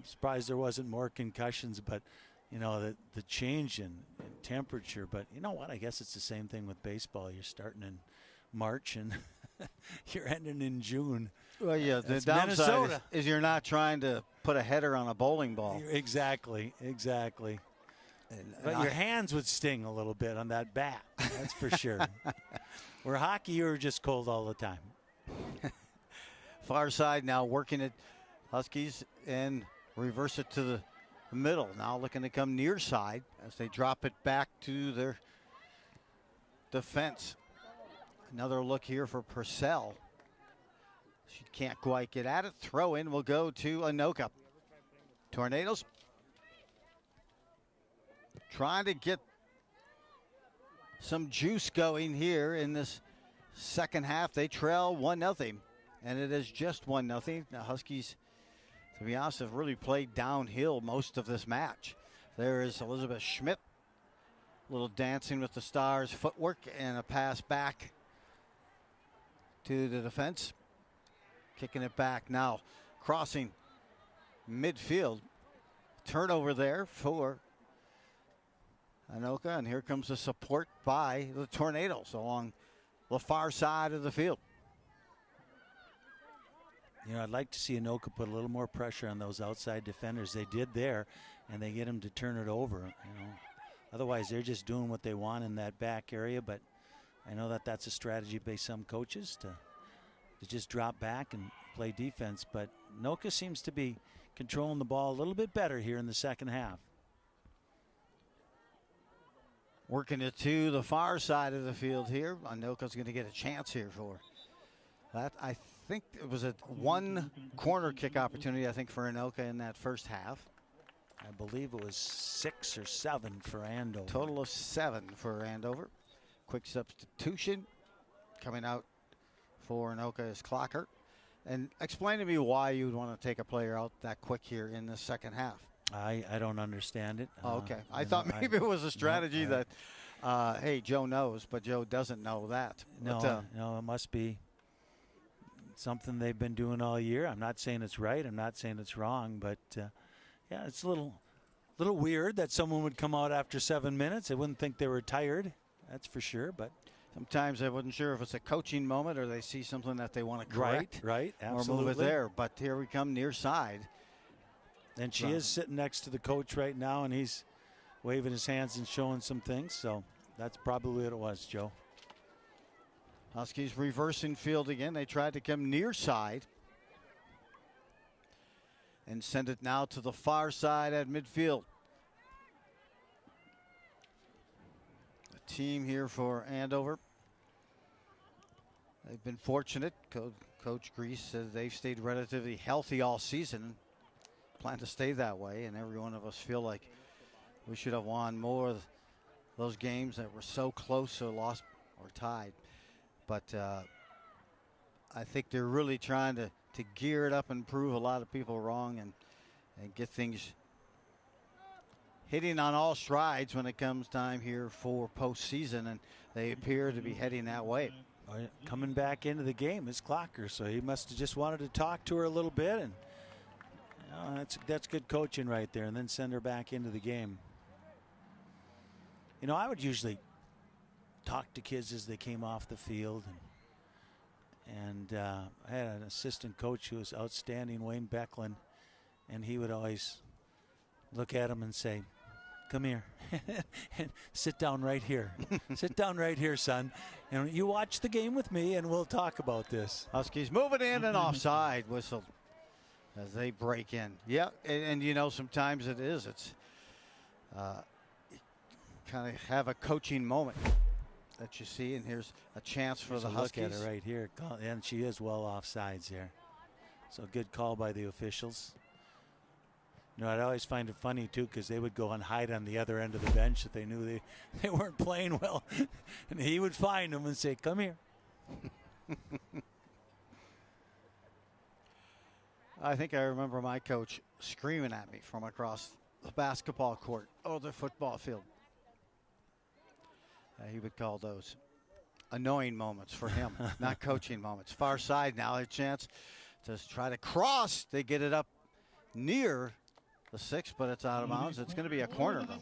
Surprised there wasn't more concussions, but, you know, the change in temperature. But you know what? I guess it's the same thing with baseball. You're starting in March and you're ending in June. Well, yeah, the downside is you're not trying to put a header on a bowling ball. Exactly. But your hands would sting a little bit on that bat. That's for sure. Where hockey, you were just cold all the time. Far side now working it. Huskies and reverse it to the middle. Now looking to come near side as they drop it back to their defense. Another look here for Purcell. She can't quite get at it. Throw in will go to Anoka. Tornadoes trying to get some juice going here in this second half. They trail 1-0, and it is just 1-0. The Huskies, to be honest, have really played downhill most of this match. There is Elizabeth Schmidt, a little dancing with the stars footwork, and a pass back to the defense. Kicking it back now, crossing midfield. Turnover there for Anoka, and here comes the support by the Tornadoes along the far side of the field. You know, I'd like to see Anoka put a little more pressure on those outside defenders. They did there, and they get them to turn it over. You know, otherwise they're just doing what they want in that back area. But I know that that's a strategy by some coaches to just drop back and play defense. But Anoka seems to be controlling the ball a little bit better here in the second half. Working it to the far side of the field here. Anoka's going to get a chance here for that. I think it was a one corner kick opportunity, I think, for Anoka in that first half. I believe it was 6 or 7 for Andover. Total of 7 for Andover. Quick substitution coming out for Anoka is Clocker. And explain to me why you would want to take a player out that quick here in the second half. I don't understand it. Okay. I thought maybe it was a strategy that, hey, Joe knows, but Joe doesn't know that. No, it must be something they've been doing all year. I'm not saying it's right. I'm not saying it's wrong. But, yeah, it's a little weird that someone would come out after 7 minutes. I wouldn't think they were tired. That's for sure. But sometimes I wasn't sure if it's a coaching moment or they see something that they want to correct. Right, absolutely. Or move it there. But here we come near side. And she is sitting next to the coach right now, and he's waving his hands and showing some things. So that's probably what it was, Joe. Huskies reversing field again. They tried to come near side and send it now to the far side at midfield. A team here for Andover. They've been fortunate. Coach Grease says they've stayed relatively healthy all season. Plan to stay that way, and every one of us feel like we should have won more of those games that were so close or lost or tied. But I think they're really trying to gear it up and prove a lot of people wrong and get things hitting on all strides when it comes time here for postseason, and they appear to be heading that way. Coming back into the game is Clocker, so he must have just wanted to talk to her a little bit, and that's good coaching right there, and then send her back into the game. You know, I would usually talk to kids as they came off the field, and I had an assistant coach who was outstanding, Wayne Becklin, and he would always look at him and say, "Come here, and sit down right here. Sit down right here, son. And you watch the game with me, and we'll talk about this." Huskies moving in and offside whistle as they break in. Yeah, and you know, sometimes it's kind of have a coaching moment that you see, and here's a chance for the Huskies. Look at her right here, and she is well offsides here. So good call by the officials. You know, I'd always find it funny, too, because they would go and hide on the other end of the bench if they knew they weren't playing well. And he would find them and say, "Come here." I think I remember my coach screaming at me from across the basketball court or the football field. He would call those annoying moments for him, not coaching moments. Far side now, a chance to try to cross. They get it up near the 6, but it's out of bounds. It's going to be a corner, though.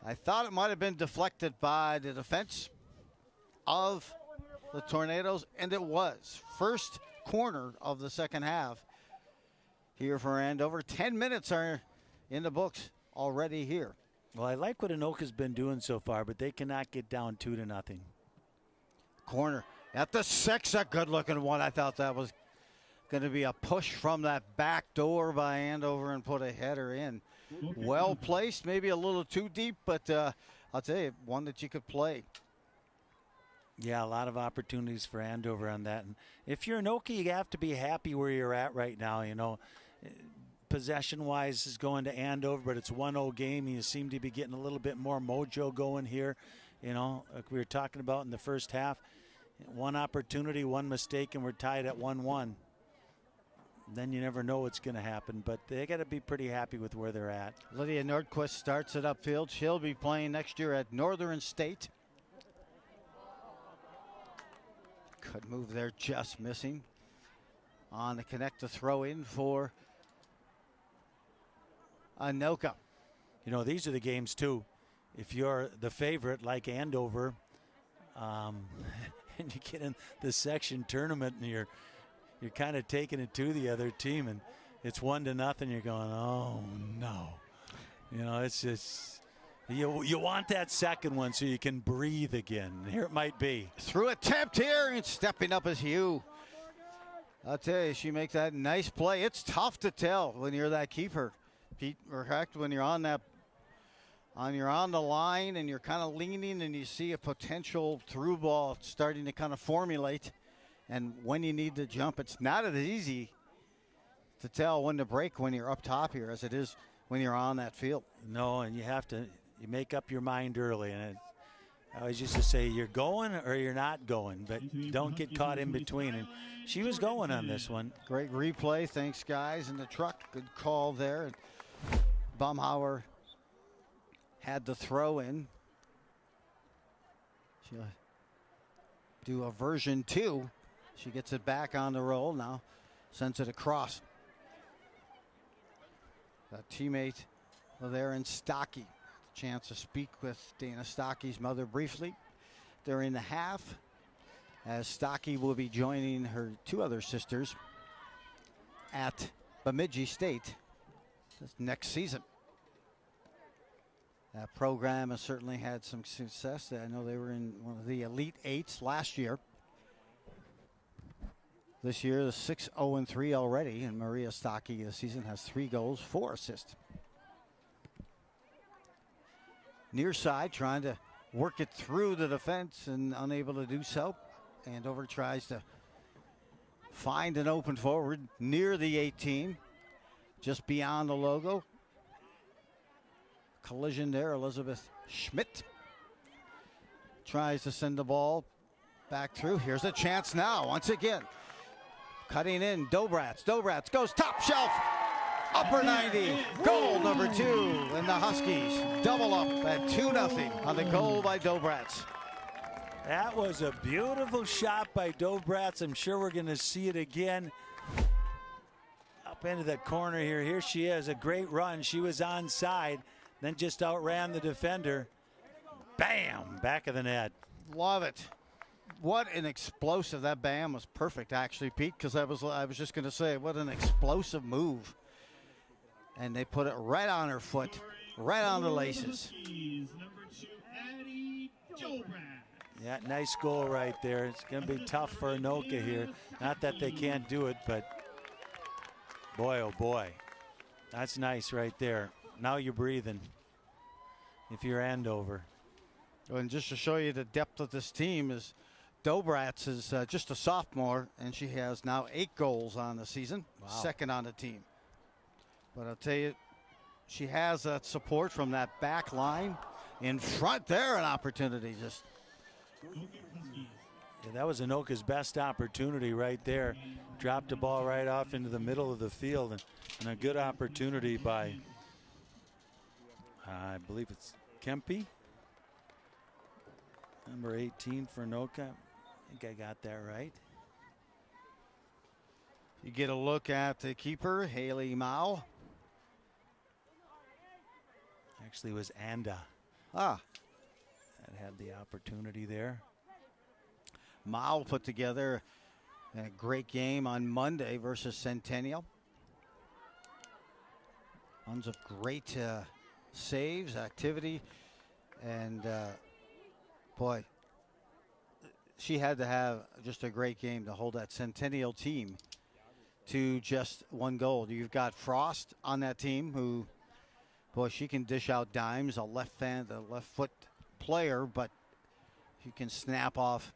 I thought it might have been deflected by the defense of the Tornadoes, and it was. First corner of the second half here for Andover. 10 minutes are in the books already here. Well, I like what Anoka's been doing so far, but they cannot get down 2-0. Corner at the 6, a good-looking one. I thought that was going to be a push from that back door by Andover and put a header in. Well placed, maybe a little too deep, but I'll tell you, one that you could play. Yeah, a lot of opportunities for Andover on that. And if you're Anoka, you have to be happy where you're at right now. You know, possession-wise is going to Andover, but it's a 1-0 game. You seem to be getting a little bit more mojo going here. You know, like we were talking about in the first half, one opportunity, one mistake, and we're tied at 1-1. Then you never know what's going to happen, but they got to be pretty happy with where they're at. Lydia Nordquist starts it upfield. She'll be playing next year at Northern State. Good move there, just missing. On to connect the throw in for Anoka. You know, these are the games, too. If you're the favorite like Andover, and you get in the section tournament and you're kind of taking it to the other team and it's 1-0, you're going, oh, no. You know, it's just, you want that second one so you can breathe again. Here it might be. Through attempt here, and stepping up is Hugh. I'll tell you, she makes that nice play. It's tough to tell when you're that keeper, Pete, correct? When you're on that, you're on the line and you're kind of leaning and you see a potential through ball starting to kind of formulate. And when you need to jump, it's not as easy to tell when to break when you're up top here as it is when you're on that field. No, and you make up your mind early. And I always used to say, you're going or you're not going, but don't get caught in between. And she was going on this one. Great replay. Thanks, guys, in the truck. Good call there. Baumhauer had the throw in. She'll do a version 2. She gets it back on the roll now, sends it across. A teammate there in Stocky. Chance to speak with Dana Stocky's mother briefly during the half, as Stocky will be joining her 2 other sisters at Bemidji State this next season. That program has certainly had some success. I know they were in one of the Elite 8s last year. This year, the 6-0-3 already, and Maria Stocky this season has 3 goals, 4 assists. Near side, trying to work it through the defense and unable to do so. Andover tries to find an open forward near the 18, just beyond the logo. Collision there, Elizabeth Schmidt tries to send the ball back through. Here's a chance now, once again. Cutting in, Dobrats goes top shelf, upper 90, goal number 2, and the Huskies double up at 2-0 on the goal by Dobrats. That was a beautiful shot by Dobrats. I'm sure we're going to see it again. Up into the corner here. Here she is, a great run. She was onside, then just outran the defender. Bam, back of the net. Love it. What an explosive, that bam was perfect actually, Pete, because I was just going to say, what an explosive move. And they put it right on her foot, right on the laces. Yeah, nice goal right there. It's going to be tough for Anoka here. Not that they can't do it, but boy, oh boy. That's nice right there. Now you're breathing if you're Andover. And just to show you the depth of this team, is Dobrats is just a sophomore, and she has now 8 goals on the season, second on the team. But I'll tell you, she has that support from that back line. In front there, an opportunity. Just Yeah, that was Anoka's best opportunity right there. Dropped the ball right off into the middle of the field, and a good opportunity by, I believe it's Kempe, number 18 for Anoka. I think I got that right. You get a look at the keeper, Haley Mao. Actually, it was Anda. That had the opportunity there. Mao put together a great game on Monday versus Centennial. Tons of great saves, activity, and boy, she had to have just a great game to hold that Centennial team to just one goal. You've got Frost on that team who, boy, she can dish out dimes, a left foot player, but she can snap off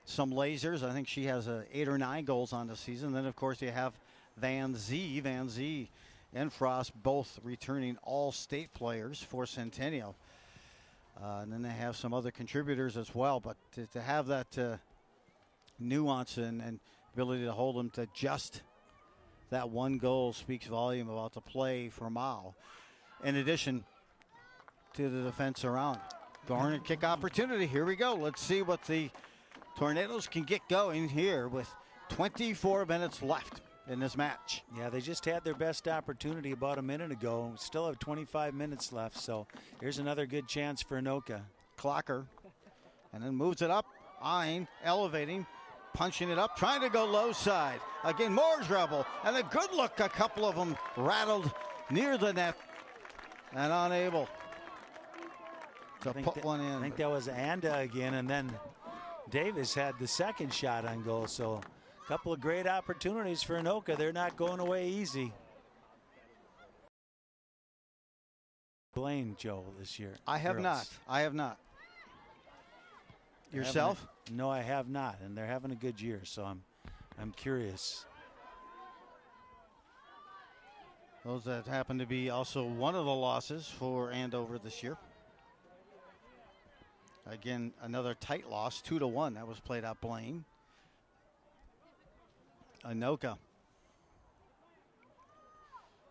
some lasers. I think she has 8 or 9 goals on the season. Then, of course, you have Van Zee. Van Zee and Frost both returning all-state players for Centennial. And then they have some other contributors as well. But to have that nuance and ability to hold them to just that one goal speaks volume about the play for Mao. In addition to the defense around. Garner kick opportunity. Here we go. Let's see what the Tornadoes can get going here with 24 minutes left in this match. Yeah, they just had their best opportunity about a minute ago. Still have 25 minutes left, so here's another good chance for Anoka. Clocker, and then moves it up. Ein elevating, punching it up, trying to go low side. Again, more trouble, and a good look. A couple of them rattled near the net and unable to put one in. I think that was Anda again, and then Davis had the second shot on goal, so a couple of great opportunities for Anoka. They're not going away easy. Blaine, Joe, this year. I have not. Yourself? No, I have not, and they're having a good year, so I'm curious. Those that happen to be also one of the losses for Andover this year. Again, another tight loss, 2-1. That was played out Blaine. Anoka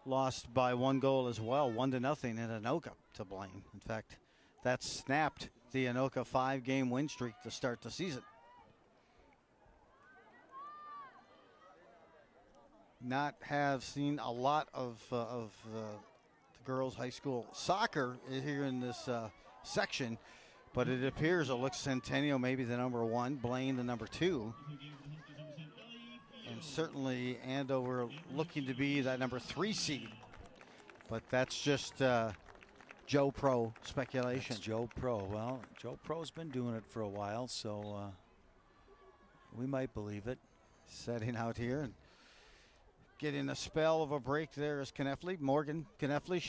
lost by 1 goal as well, 1-0 in Anoka to Blaine. In fact, that snapped the Anoka 5-game win streak to start the season. Not have seen a lot of the girls' high school soccer here in this section, but it appears it looks Centennial maybe the number 1, Blaine the number 2. And certainly Andover looking to be that number 3 seed. But that's just Joe Pro speculation. That's Joe Pro. Well, Joe Pro's been doing it for a while, so we might believe it. Setting out here and getting a spell of a break there is Kneffley. Morgan Kneffley,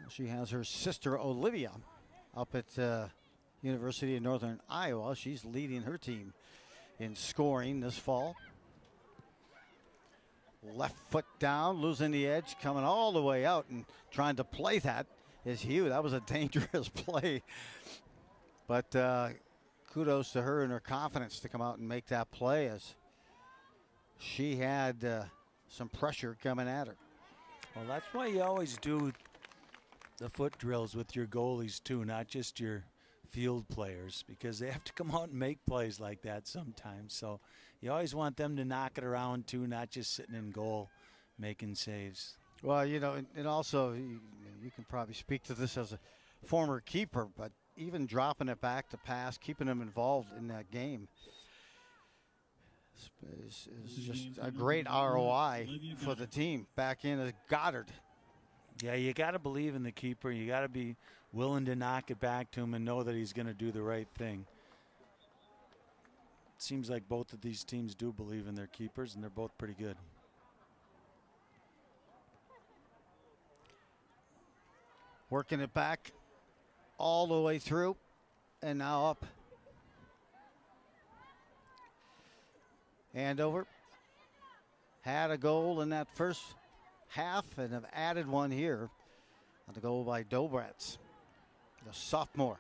she has her sister Olivia up at University of Northern Iowa. She's leading her team in scoring this fall. Left foot down, losing the edge, coming all the way out and trying to play that is Hugh. That was a dangerous play. But kudos to her and her confidence to come out and make that play, as she had some pressure coming at her. Well, that's why you always do the foot drills with your goalies too, not just your field players, because they have to come out and make plays like that sometimes. So you always want them to knock it around too, not just sitting in goal making saves. Well, you know, and also you can probably speak to this as a former keeper, but even dropping it back to pass, keeping them involved in that game is just a great ROI for the team. Back in as Goddard. Yeah, you got to believe in the keeper. You got to be willing to knock it back to him and know that he's going to do the right thing. It seems like both of these teams do believe in their keepers, and they're both pretty good. Working it back all the way through, and now up. Andover had a goal in that first half and have added one here on the goal by Dobratz, the sophomore.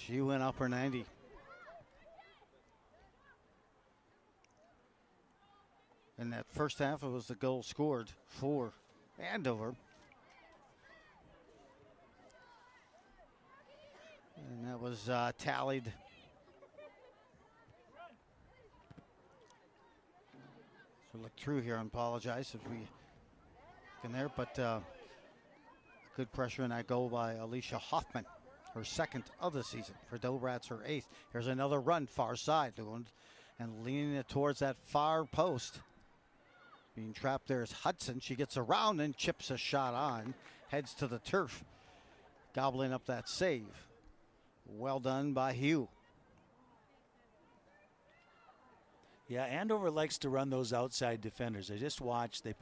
She went upper 90. In that first half, it was the goal scored for Andover. And that was tallied. So look through here and apologize if we can there, but good pressure in that goal by Alicia Hoffman, her second of the season. For Dobrats, her 8th. Here's another run, far side, and leaning it towards that far post. Being trapped there is Hudson. She gets around and chips a shot on, heads to the turf, gobbling up that save. Well done by Hugh. Yeah, Andover likes to run those outside defenders. I just watched. They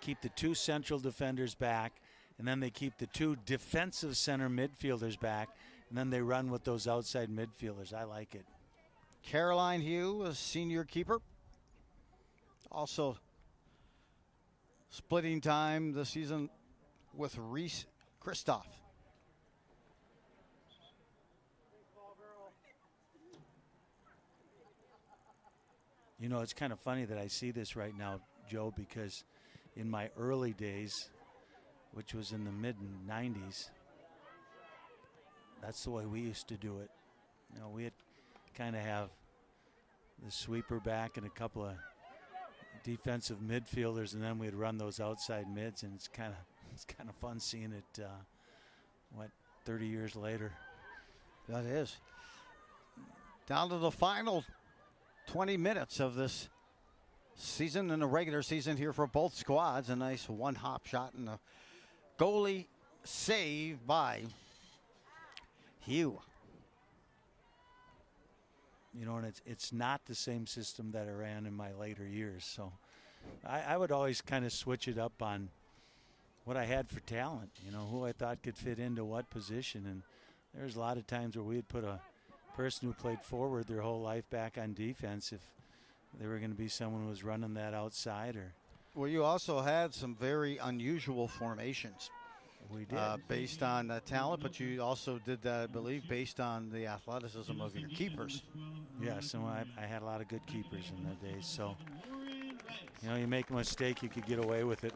keep the 2 central defenders back, and then they keep the 2 defensive center midfielders back, and then they run with those outside midfielders. I like it. Caroline Hugh, a senior keeper. Also splitting time this season with Reese Kristoff. You know, it's kind of funny that I see this right now, Joe, because in my early days, which was in the mid-90s, that's the way we used to do it. You know, we'd kind of have the sweeper back and a couple of defensive midfielders, and then we'd run those outside mids, and it's kind of fun seeing it 30 years later. That is. Down to the final 20 minutes of this season, in the regular season here for both squads. A nice one-hop shot and a goalie save by Hugh. You know, and it's not the same system that I ran in my later years. So I would always kind of switch it up on what I had for talent, you know, who I thought could fit into what position. And there's a lot of times where we'd put a person who played forward their whole life back on defense if they were going to be someone who was running that outside. Or well, you also had some very unusual formations. We did. Based on talent, but you also did that, I believe, based on the athleticism of your keepers. Yeah, so I had a lot of good keepers in the days. So, you know, you make a mistake, you could get away with it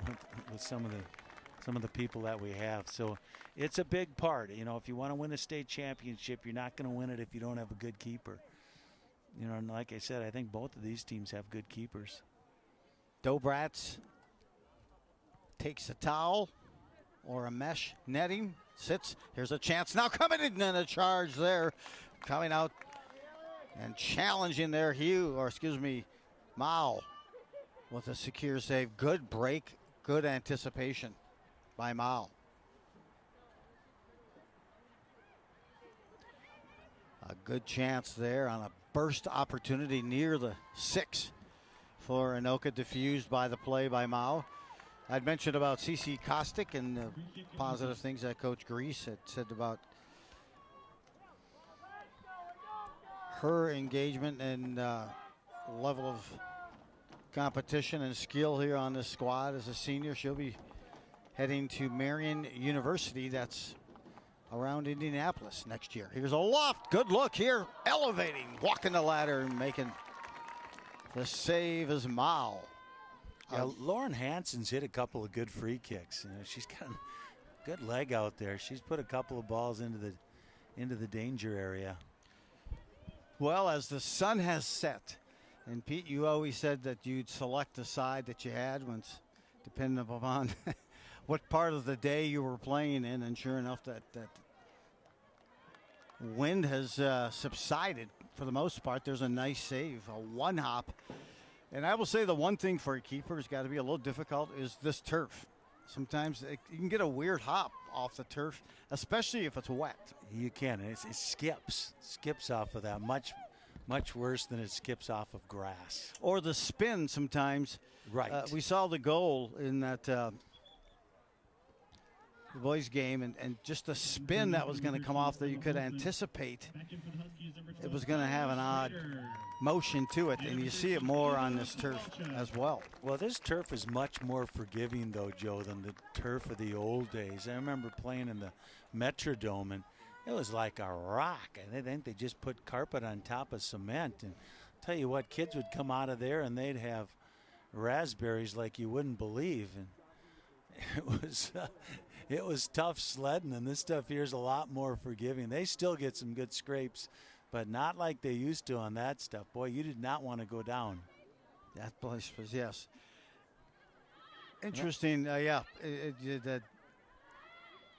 with some of the people that we have. So it's a big part. You know, if you want to win a state championship, you're not going to win it if you don't have a good keeper. You know, and like I said, I think both of these teams have good keepers. Dobrats takes a towel or a mesh netting, sits. Here's a chance now coming in, and a charge there. Coming out and challenging there, Mao with a secure save. Good break, good anticipation by Mao. A good chance there on a burst opportunity near the 6 for Anoka, diffused by the play by Mao. I'd mentioned about CC Kostick and the positive things that Coach Grease had said about her engagement and level of competition and skill here on this squad as a senior. She'll be heading to Marion University. That's around Indianapolis next year. Here's a loft. Good look here. Elevating, walking the ladder and making the save is Mao. Yeah, Lauren Hansen's hit a couple of good free kicks. You know, she's got a good leg out there. She's put a couple of balls into the danger area. Well, as the sun has set, and Pete, you always said that you'd select the side that you had, depending upon what part of the day you were playing in, and sure enough, that wind has subsided for the most part. There's a nice save, a one-hop. And I will say the one thing for a keeper has got to be a little difficult is this turf. Sometimes you can get a weird hop off the turf, especially if it's wet. You can. It skips off of that much worse than it skips off of grass. Or the spin sometimes. Right. We saw the goal in that boys game, and just the spin that was going to come off that you could anticipate. It was going to have an odd motion to it, and you see it more on this turf as well. Well, this turf is much more forgiving, though, Joe, than the turf of the old days. I remember playing in the Metrodome, and it was like a rock. I think they just put carpet on top of cement. And tell you what, kids would come out of there and they'd have raspberries like you wouldn't believe. And it was tough sledding, and this stuff here is a lot more forgiving. They still get some good scrapes, but not like they used to on that stuff. Boy, you did not want to go down. That place was, yes. Interesting, yeah.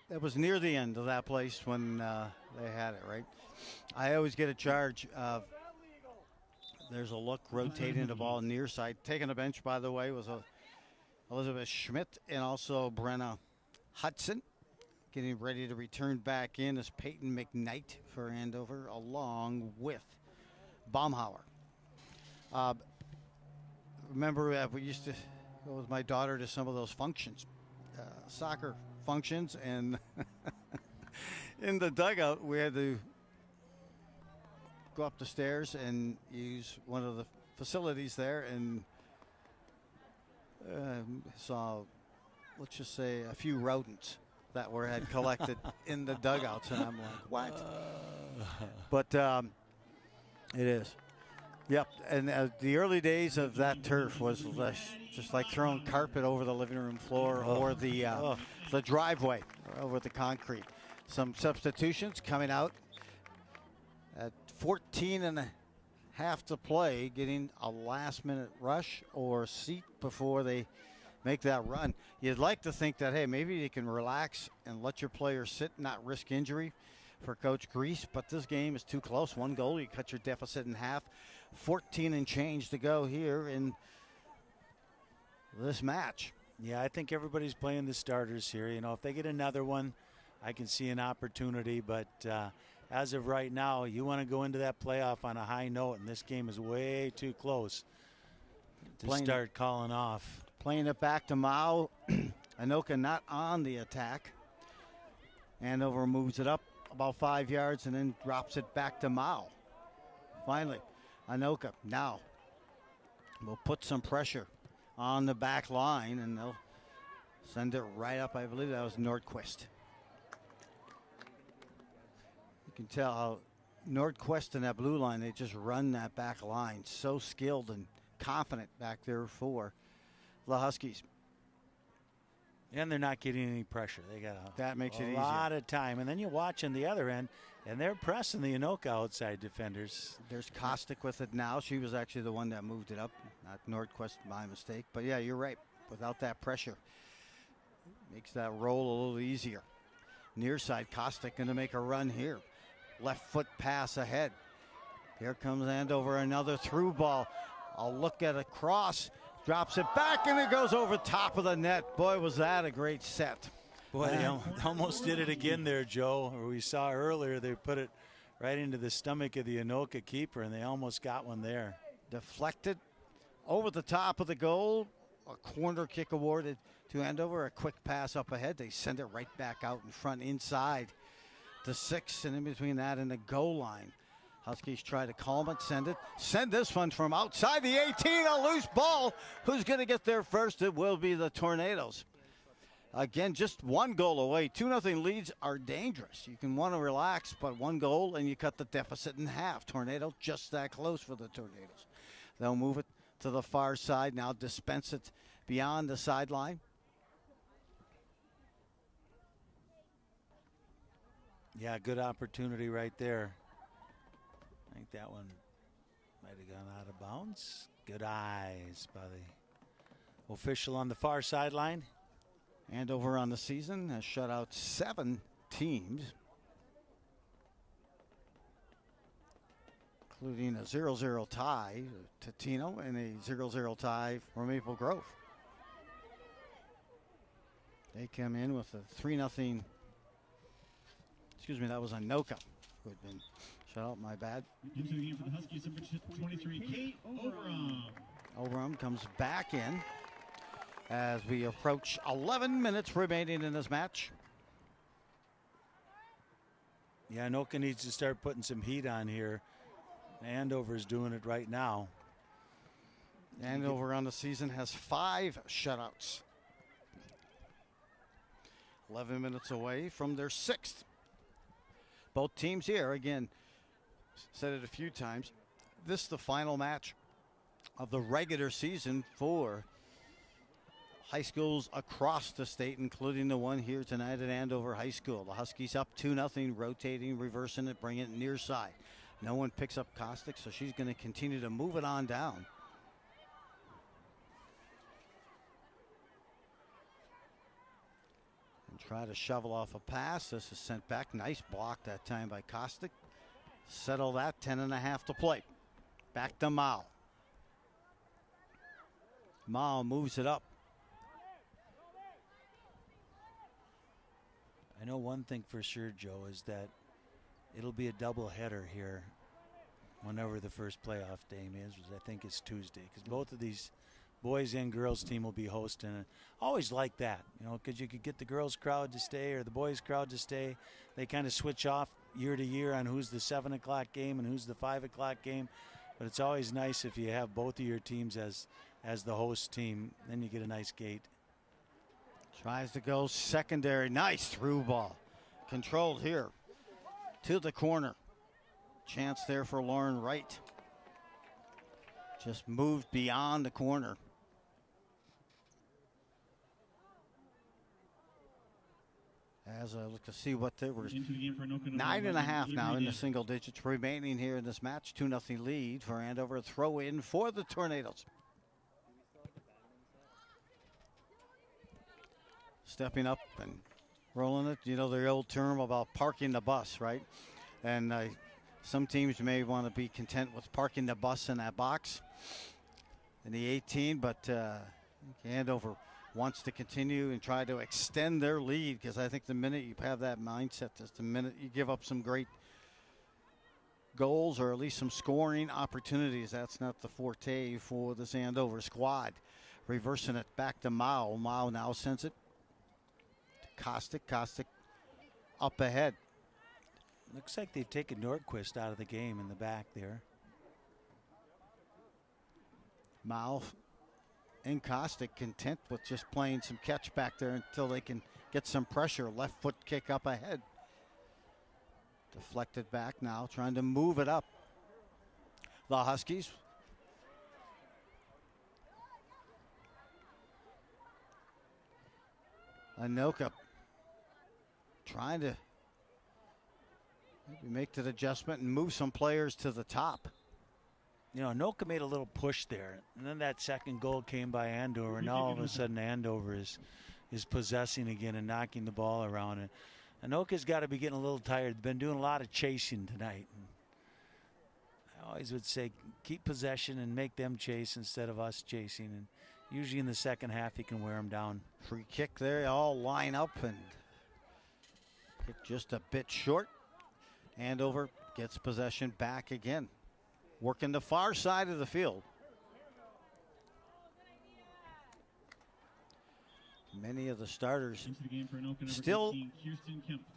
That was near the end of that place when they had it, right? I always get a charge of there's a look rotating the ball near side. Taking the bench, by the way, was Elizabeth Schmidt and also Brenna Hudson. Getting ready to return back in is Peyton McKnight for Andover, along with Baumhauer. Remember, we used to go with my daughter to some of those functions, soccer functions, and in the dugout we had to go up the stairs and use one of the facilities there, and saw, let's just say, a few rodents that had collected in the dugouts, and I'm like, what? But it is. Yep, and the early days of that turf was just like throwing carpet over the living room floor or the driveway over the concrete. Some substitutions coming out at 14 and a half to play, getting a last-minute rush or seat before they make that run. You'd like to think that, hey, maybe you can relax and let your players sit, not risk injury for Coach Grease, but this game is too close. One goal, you cut your deficit in half. 14 and change to go here in this match. Yeah, I think everybody's playing the starters here. You know, if they get another one, I can see an opportunity, but as of right now, you want to go into that playoff on a high note, and this game is way too close to start calling off. Playing it back to Mao. Anoka not on the attack. Andover moves it up about 5 yards and then drops it back to Mao. Finally, Anoka now will put some pressure on the back line, and they'll send it right up. I believe that was Nordquist. You can tell how Nordquist and that blue line, they just run that back line. So skilled and confident back there for the Huskies. And they're not getting any pressure. They got a lot of time. And then you watch on the other end, and they're pressing the Anoka outside defenders. There's Kostick with it now. She was actually the one that moved it up, not Nordquist by mistake. But, yeah, you're right. Without that pressure, makes that roll a little easier. Near side, Kostick going to make a run here. Left foot pass ahead. Here comes Andover, another through ball. I'll look at a cross. Drops it back, and it goes over top of the net. Boy, was that a great set. Boy, they almost did it again there, Joe. Or we saw earlier they put it right into the stomach of the Anoka keeper, and they almost got one there. Deflected over the top of the goal. A corner kick awarded to Andover. A quick pass up ahead. They send it right back out in front inside the 6, and in between that and the goal line. Huskies try to calm it, send this one from outside the 18, a loose ball. Who's going to get there first? It will be the Tornadoes. Again, just one goal away. 2-0 leads are dangerous. You can want to relax, but one goal and you cut the deficit in half. Tornado just that close for the Tornadoes. They'll move it to the far side now, dispense it beyond the sideline. Yeah, good opportunity right there. I think that one might have gone out of bounds. Good eyes by the official on the far sideline. Andover on the season has shut out 7 teams, including a 0-0 tie to Tino and a 0-0 tie for Maple Grove. They come in with a 3-0. Excuse me, that was Anoka who had been shut out. My bad. Into the game for the Huskies, number 23, Kate Overham. Overham comes back in as we approach 11 minutes remaining in this match. Yeah, Anoka needs to start putting some heat on here. Andover's doing it right now. Andover on the season has 5 shutouts. 11 minutes away from their 6th. both teams here, again, said it a few times, this is the final match of the regular season for high schools across the state, including the one here tonight at Andover High School. The Huskies up 2-0, rotating, reversing it, bringing it near side. No one picks up Kostick, so she's going to continue to move it on down. And try to shovel off a pass. This is sent back. Nice block that time by Kostick. Settle that, 10.5 to play. Back to Mao. Mao moves it up. I know one thing for sure, Joe, is that it'll be a double header here whenever the first playoff game is, which I think is Tuesday, because both of these boys and girls team will be hosting. And always like that, you know, because you could get the girls crowd to stay or the boys crowd to stay. They kind of switch off year to year on who's the 7 o'clock game and who's the 5 o'clock game. But it's always nice if you have both of your teams as the host team. Then you get a nice gate. Tries to go secondary. Nice through ball. Controlled here to the corner. Chance there for Lauren Wright. Just moved beyond the corner. As I look to see what they were. 9.5 now in the single digits remaining here in this match. 2-0 lead for Andover. Throw in for the Tornadoes. Stepping up and rolling it. You know the old term about parking the bus, right? And some teams may want to be content with parking the bus in that box in the 18, but Andover wants to continue and try to extend their lead, because I think the minute you have that mindset, just the minute you give up some great goals or at least some scoring opportunities, that's not the forte for this Andover squad. Reversing it back to Mao. Mao now sends it. Kostick up ahead. Looks like they've taken Nordquist out of the game in the back there. Mao and Kostick content with just playing some catch back there until they can get some pressure. Left foot kick up ahead. Deflected back now, trying to move it up. The Huskies. Anoka trying to maybe make that adjustment and move some players to the top. You know, Anoka made a little push there, and then that second goal came by Andover, and now all of a sudden Andover is possessing again and knocking the ball around. And Anoka's got to be getting a little tired. Been doing a lot of chasing tonight. And I always would say keep possession and make them chase instead of us chasing. And usually in the second half you can wear them down. Free kick there, all line up and hit just a bit short. Andover gets possession back again. Working the far side of the field. Many of the starters still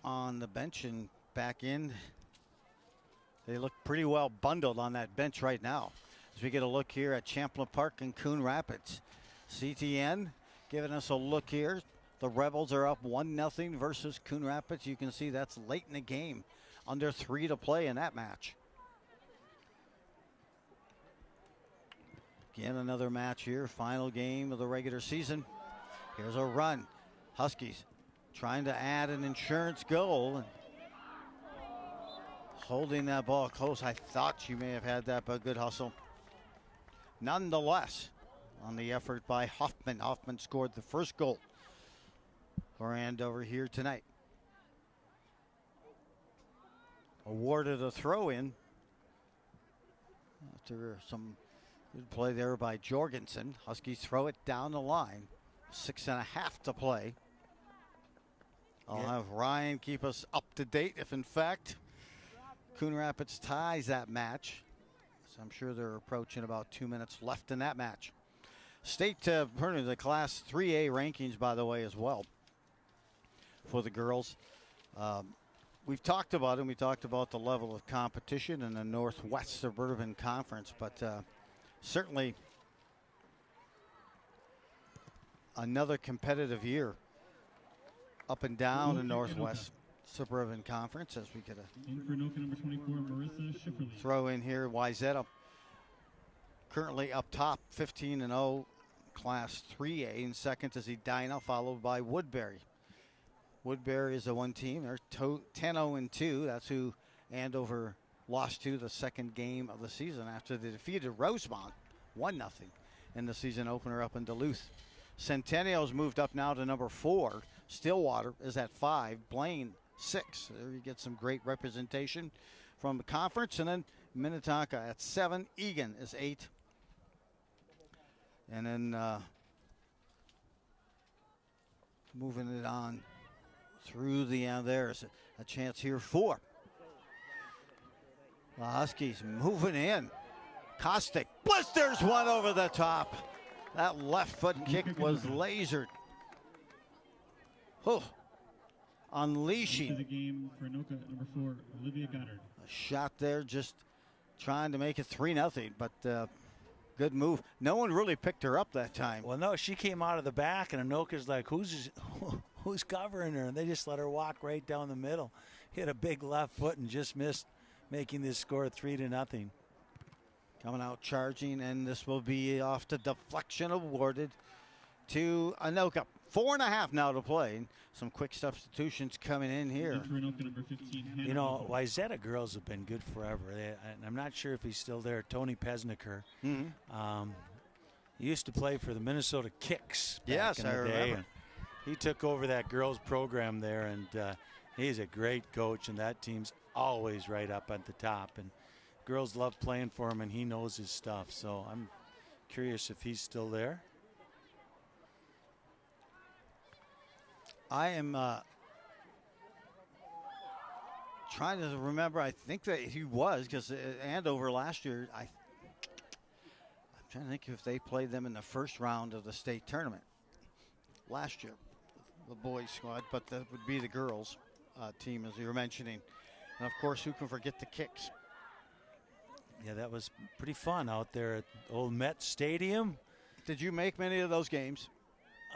on the bench and back in. They look pretty well bundled on that bench right now. As we get a look here at Champlain Park and Coon Rapids. CTN giving us a look here. The Rebels are up 1-0 versus Coon Rapids. You can see that's late in the game. Under 3 to play in that match. Again, another match here. Final game of the regular season. Here's a run. Huskies trying to add an insurance goal. Holding that ball close. I thought she may have had that, but good hustle. Nonetheless, on the effort by Hoffman. Hoffman scored the first goal for Andover here tonight. Awarded a throw-in after some good play there by Jorgensen. Huskies throw it down the line. 6.5 to play. I'll have Ryan keep us up to date if in fact Coon Rapids ties that match. So I'm sure they're approaching about 2 minutes left in that match. State, the Class 3A rankings, by the way, as well for the girls. We've talked about it. We talked about the level of competition in the Northwest Suburban Conference, but certainly another competitive year up and down the Northwest. Suburban Conference, as we could In for Anoka, number 24, Marissa Schifferle. throw in here. Wayzata currently up top, 15-0, Class 3A. In second is Edina, followed by Woodbury. Woodbury is a one team. They're 10-0-2. That's who Andover lost to the second game of the season after they defeated Rosemont 1-0 in the season opener up in Duluth. Centennial's moved up now to number 4. Stillwater is at 5. Blaine 6. There you get some great representation from the conference. And then Minnetonka at 7. Egan is 8. And then moving it on through the end, there's a chance here for the Huskies moving in. Kostick blisters one over the top. That left foot kick was lasered. Oh, unleashing. The game for Anoka, number 4, Olivia Goddard. A shot there, just trying to make it 3-0, but good move. No one really picked her up that time. Well, no, she came out of the back, and Anoka's like, who's covering her? And they just let her walk right down the middle. Hit a big left foot and just missed making this score 3-0. Coming out charging, and this will be off the deflection awarded to Anoka. 4.5 now to play. Some quick substitutions coming in here. You know, Wayzata girls have been good forever. I'm not sure if he's still there. Tony Pesniker. Mm-hmm. He used to play for the Minnesota Kicks back yes, in the I day. remember. And he took over that girls program there, and he's a great coach, and that team's always right up at the top. And girls love playing for him, and he knows his stuff. So I'm curious if he's still there. I am trying to remember. I think that he was, because Andover last year, I'm trying to think if they played them in the first round of the state tournament last year, the boys squad, but that would be the girls team, as you were mentioning. And of course, who can forget the kicks? Yeah, that was pretty fun out there at old Met Stadium. Did you make many of those games?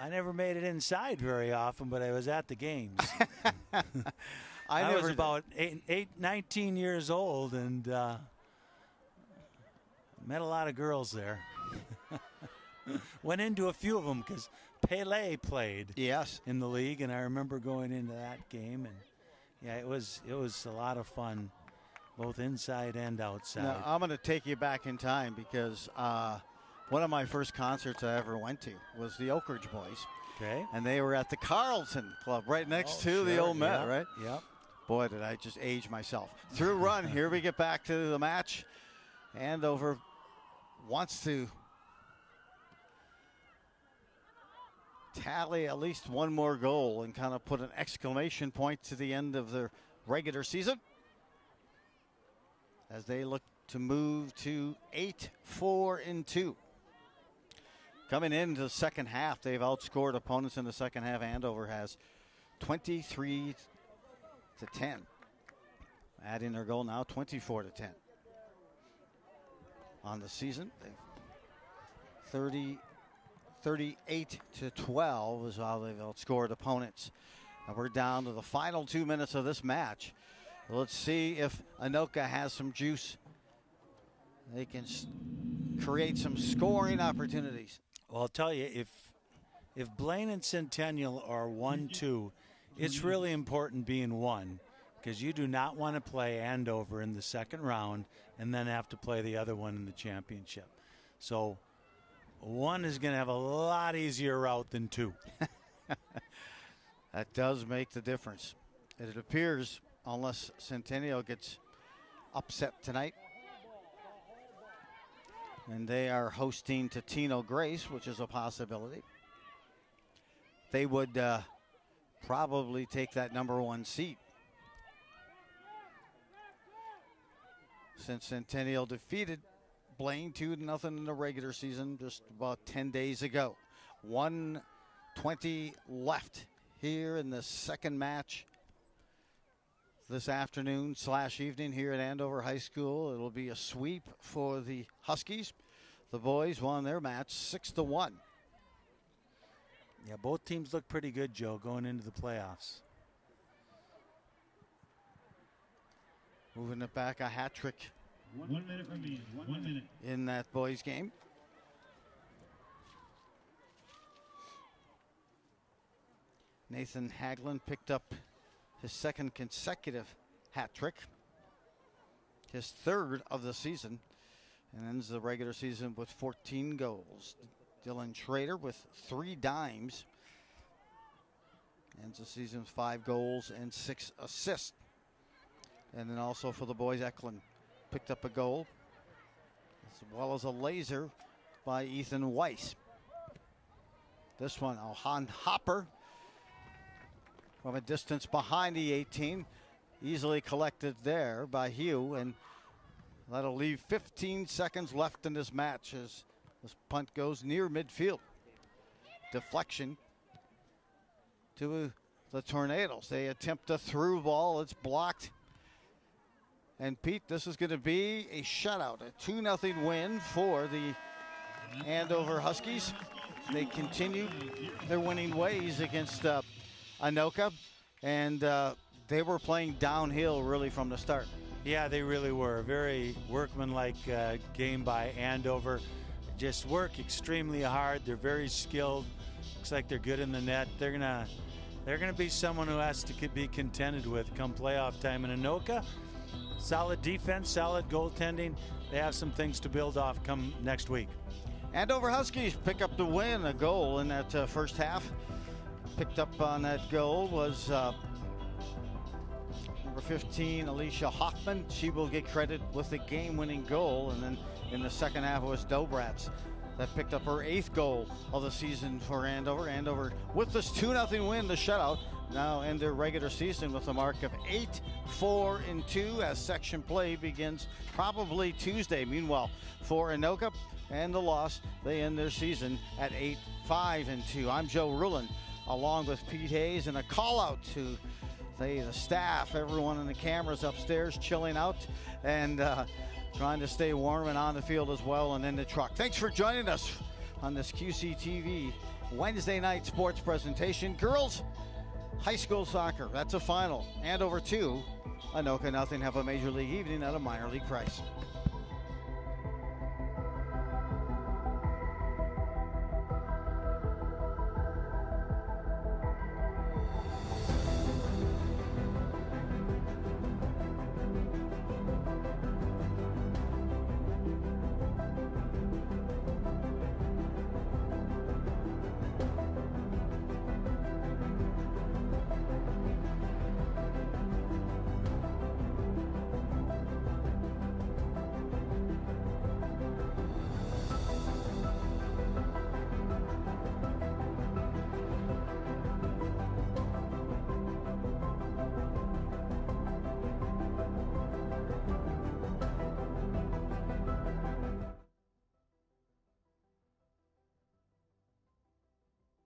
I never made it inside very often, but I was at the games. I was about 19 years old, and met a lot of girls there. Went into a few of them because Pele played in the league, and I remember going into that game. And yeah, it was a lot of fun, both inside and outside. Now, I'm going to take you back in time, because one of my first concerts I ever went to was the Oak Ridge Boys. Okay. And they were at the Carlton Club right next to the old Met, right? Yep. Boy, did I just age myself. Through run, here we get back to the match. Andover wants to tally at least one more goal and kind of put an exclamation point to the end of their regular season, as they look to move to 8-4-2. Coming into the second half, they've outscored opponents in the second half. Andover has 23-10. Adding their goal now, 24-10. On the season, 38-12 is how they've outscored opponents. And we're down to the final 2 minutes of this match. Let's see if Anoka has some juice. They can create some scoring opportunities. Well, I'll tell you, if Blaine and Centennial are 1-2, it's really important being 1, because you do not want to play Andover in the second round and then have to play the other one in the championship. So 1 is going to have a lot easier route than 2. That does make the difference. It appears, unless Centennial gets upset tonight, and they are hosting Totino Grace, which is a possibility, they would probably take that number 1 seat, since Centennial defeated Blaine 2-0 in the regular season just about 10 days ago. 1:20 left here in the second match this afternoon / evening here at Andover High School. It'll be a sweep for the Huskies. The boys won their match 6-1. Yeah, both teams look pretty good, Joe, going into the playoffs. moving it back, a hat trick 1 minute remaining. 1 minute. in that boys game. Nathan Haglund picked up his second consecutive hat trick, his third of the season, and ends the regular season with 14 goals. Dylan Schrader with 3 dimes ends the season with 5 goals and 6 assists. And then also for the boys, Eklund picked up a goal, as well as a laser by Ethan Weiss. This one, Alhan Hopper, from a distance behind the 18, easily collected there by Hugh, and that'll leave 15 seconds left in this match as this punt goes near midfield. Deflection to the Tornadoes. They attempt a through ball. It's blocked. And Pete, this is going to be a shutout, a 2-0 win for the Andover Huskies. They continue their winning ways against Anoka, and they were playing downhill really from the start. Yeah, they really were. A very workmanlike game by Andover. Just work extremely hard. They're very skilled. Looks like they're good in the net. They're gonna be someone who has to be contended with come playoff time. And Anoka, solid defense, solid goaltending. They have some things to build off come next week. Andover Huskies pick up the win, a goal in that first half. Picked up on that goal was number 15, Alicia Hoffman. She will get credit with the game-winning goal. And then in the second half, it was Dobrats that picked up her 8th goal of the season for Andover. Andover, with this 2-0 win, the shutout, now end their regular season with a mark of 8-4-2 as section play begins probably Tuesday. Meanwhile, for Anoka and the loss, they end their season at 8-5-2. I'm Joe Rulin, along with Pete Hayes, and a call out to the staff, everyone in the cameras upstairs chilling out and trying to stay warm and on the field as well and in the truck. Thanks for joining us on this QCTV Wednesday night sports presentation. Girls high school soccer, that's a final. Andover 2, Anoka nothing. Have a major league evening at a minor league price.